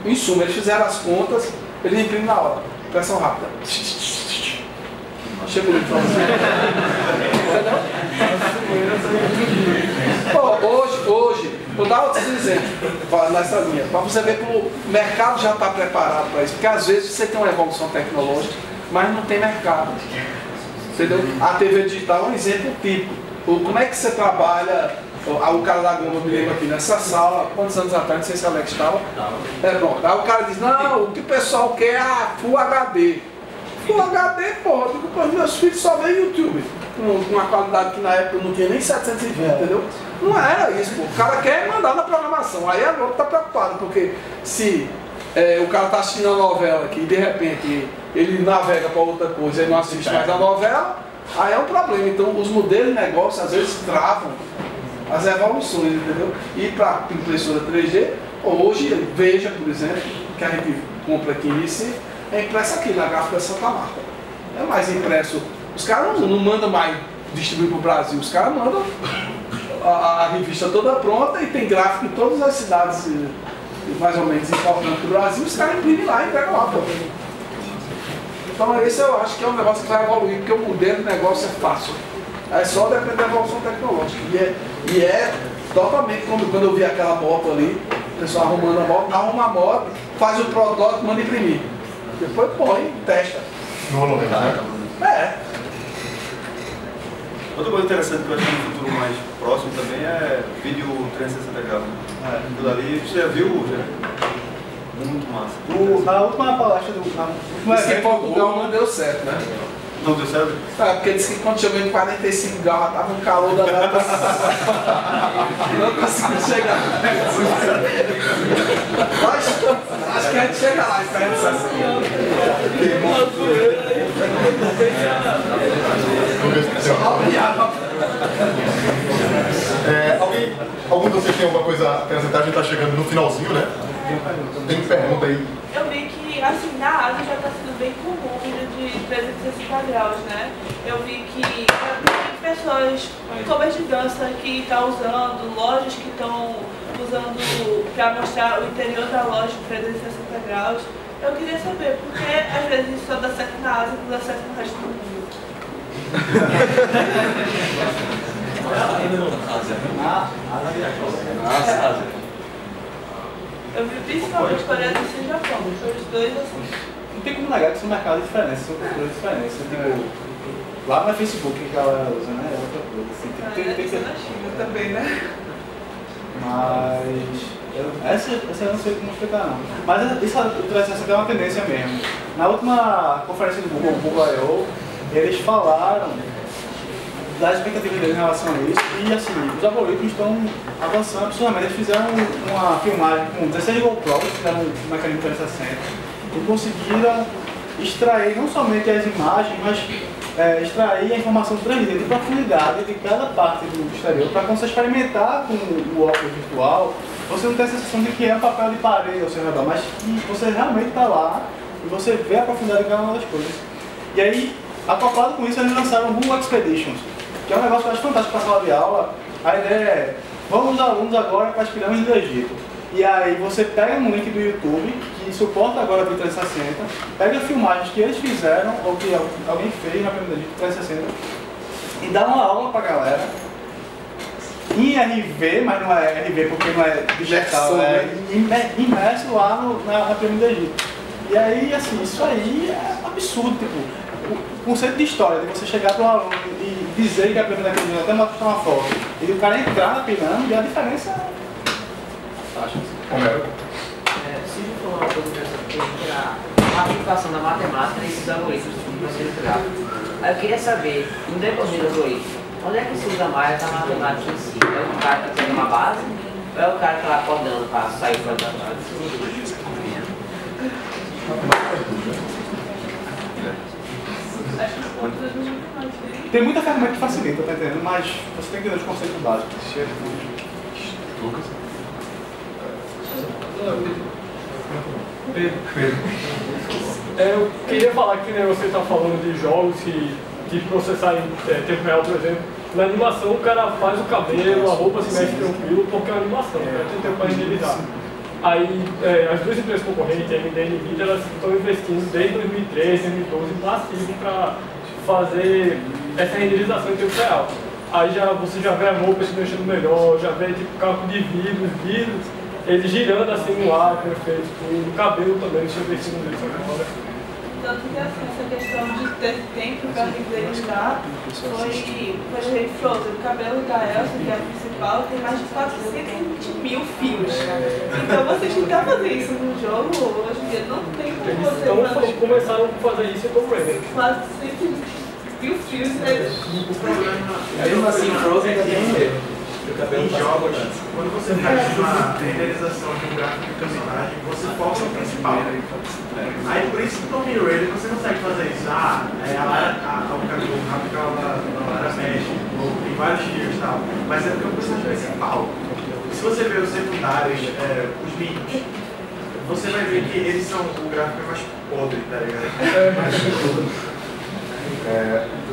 Em suma, eles fizeram as contas, eles imprimem na hora. Impressão rápida. Chega o livro pra você. Hoje, vou dar outros exemplos nessa linha, para você ver que o mercado já está preparado para isso, porque às vezes você tem uma evolução tecnológica, mas não tem mercado. Entendeu? A TV digital é um exemplo típico. Como é que você trabalha? O cara da Globo, me lembro aqui nessa sala, quantos anos atrás, não sei se a Alex estava. Pronto. Aí o cara diz, não, o que o pessoal quer é Full HD. Full HD, porra, meus filhos só veem YouTube. com uma qualidade que na época não tinha nem 720, entendeu? Não era isso, pô. O cara quer mandar na programação. Aí a Globo tá preocupado, porque se o cara tá assistindo a novela que de repente ele navega para outra coisa e não assiste mais a novela, aí é um problema. Então os modelos de negócio às vezes travam as evoluções, entendeu? E para impressora 3D, hoje, Veja, por exemplo, que a gente compra aqui em Recife, é impressa aqui na Gráfica Santa Marta. É mais impresso. Os caras não mandam mais distribuir para o Brasil, os caras mandam a revista toda pronta e tem gráfico em todas as cidades mais ou menos importantes do Brasil, os caras imprimem lá e entregam lá, pô. Então esse eu acho que é um negócio que vai evoluir, porque o modelo de negócio é fácil. É só depender da evolução tecnológica. E é totalmente como quando eu vi aquela moto ali, o pessoal arrumando a moto, arruma a moto, faz o protótipo, manda imprimir. Depois põe, testa. Não rolou nada. Outra coisa interessante que eu acho que no futuro mais próximo também é vídeo 360 graus. Aquilo ali, você já viu? Muito massa. Na última palestra do. Isso em Portugal não deu certo, né? Não deu certo? Porque disse que quando chegou em 45 graus, tava um calor danado. Não conseguiu chegar. Mas acho que a gente chega lá, espera essa Algum de vocês tem alguma coisa a acrescentar? A gente está chegando no finalzinho, né? Tem pergunta aí? Eu vi que, assim, na Ásia já está sendo bem comum o vídeo de 360 graus, né? Eu vi que tem pessoas, youtubers de dança que estão usando, lojas que estão usando para mostrar o interior da loja de 360 graus. Eu queria saber por que às vezes só dá certo na Ásia e não dá certo no resto do mundo. Eu vi principalmente Coreia do Sul e Japão, foi os dois assim. Não tem como negar que são mercados diferentes, são culturas diferentes. Tipo, lá no Facebook que a galera usa, né? É outra coisa. Assim, tem que na China também, né? Mas essa eu não sei como explicar não. Mas isso é uma tendência mesmo. Na última conferência do Google I.O., eles falaram das expectativas deles em relação a isso e assim, os algoritmos estão avançando absurdamente. Eles fizeram uma filmagem com 16 GoPros, fizeram um mecanismo 360 e conseguiram extrair não somente as imagens, mas extrair a informação 3D de profundidade de cada parte do exterior, para quando você experimentar com o óculos virtual, você não tem a sensação de que é um papel de parede ao seu redor, mas que você realmente está lá e você vê a profundidade de cada uma das coisas. E aí, acoplado com isso, eles lançaram o Google Expeditions, que é um negócio que eu acho fantástico para a sala de aula. A ideia é, vamos os alunos agora para as pirâmides do Egito. E aí você pega um link do YouTube, que suporta agora o 360, pega filmagens que eles fizeram, ou que alguém fez na pirâmide do Egito 360, e dá uma aula para a galera, em RV, mas não é RV porque não é digital, é imerso lá na pirâmide do Egito. E aí, assim, isso aí é absurdo, tipo, o conceito de história, de você chegar para um aluno e dizer que a pirâmide daquele até mostrar uma foto, e do cara entrar na pirâmide, a diferença é fantástica. Se eu falar uma coisa interessante, que é a aplicação da matemática nesses algoritmos de processamento gráfico. Aí eu queria saber, em decorrer do algoritmo, onde é que se usa mais a matemática em si? É o cara que tem uma base? Ou é o cara que está acordando para sair para da base? Tem muita ferramenta que facilita, tá entendendo? Mas você tem que ter os conceitos básicos. Lucas? Eu queria falar que você está falando de jogos que processar em tempo real, por exemplo. Na animação o cara faz o cabelo, a roupa se mexe tranquilo porque é uma animação, né? Tem tempo para renderizar. Aí as duas empresas concorrentes, a AMD e a Nvidia, elas estão investindo desde 2013, 2012 massivo para fazer essa renderização em tempo real. Aí você já vê a roupa se mexendo melhor, já vê tipo cálculo de vidros, ele girando assim no ar, perfeito, o cabelo também, deixa eu ver se não vê, sabe? Tanto que assim, essa questão de ter tempo para renderizar foi, por exemplo, Frozen, o cabelo da Elsa, que é a principal, tem mais de 420 mil fios. Então vocês tentar fazer isso no jogo, hoje em dia não tem como você fazer. Então começaram a fazer isso em Tomb Raider. 420 fio-fio isso daí. O problema Mesmo assim, Frozen ainda tem dinheiro. em jogos, quando você faz uma renderização de um gráfico de personagem, você foca no principal. Aí por isso que no Tomb Raider você consegue fazer isso. O gráfico da Lara mexe, ou tem vários tiros e tal. Mas é porque é o personagem principal. Se você ver os secundários, os minions, você vai ver que eles são o gráfico mais podre, tá ligado?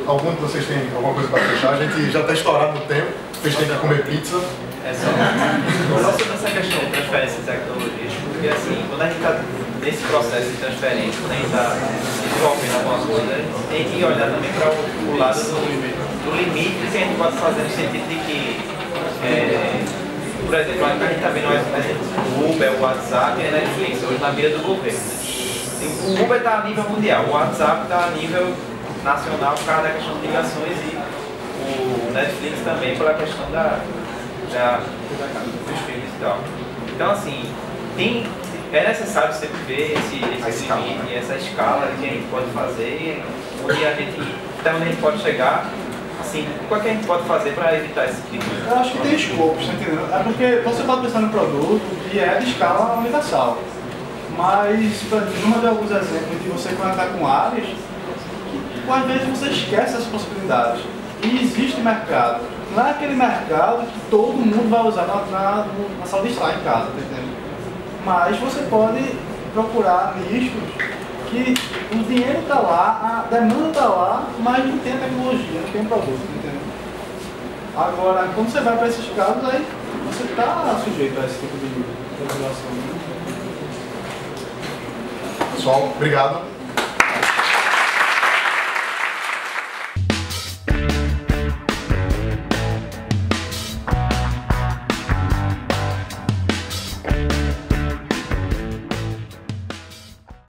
Algum de vocês tem alguma coisa para fechar? A gente já está estourado no tempo, vocês têm que comer pizza. É só sobre essa questão de transferência de tecnologias, porque assim, quando a gente está nesse processo de transferência, quando a gente está desenvolvendo alguma coisa, a gente tem que olhar também para o lado do limite que a gente pode fazer no sentido de que, por exemplo, a gente está vendo o Uber, o WhatsApp e a Netflix, hoje na mira do governo. O Uber está a nível mundial, o WhatsApp está a nível nacional por causa da questão de ligações e o Netflix também pela questão dos filmes e tal. Então assim, é necessário sempre ver esse limite, essa escala que a gente pode fazer, onde a gente, até onde a gente pode chegar, assim, o que a gente pode fazer para evitar esse tipo de coisa? Eu acho que tem escopos, tá entendendo? É porque você pode pensar num produto que é de escala universal. Mas, vamos ver alguns exemplos de você conectar com áreas que, às vezes, você esquece essas possibilidades. E existe mercado. Não é aquele mercado que todo mundo vai usar na sala de estar em casa, tá entendendo? Mas você pode procurar nichos que o dinheiro está lá, a demanda está lá, mas não tem a tecnologia, não tem produto, tá entendendo? Agora, quando você vai para esses casos, aí você está sujeito a esse tipo de regulação. Pessoal, obrigado.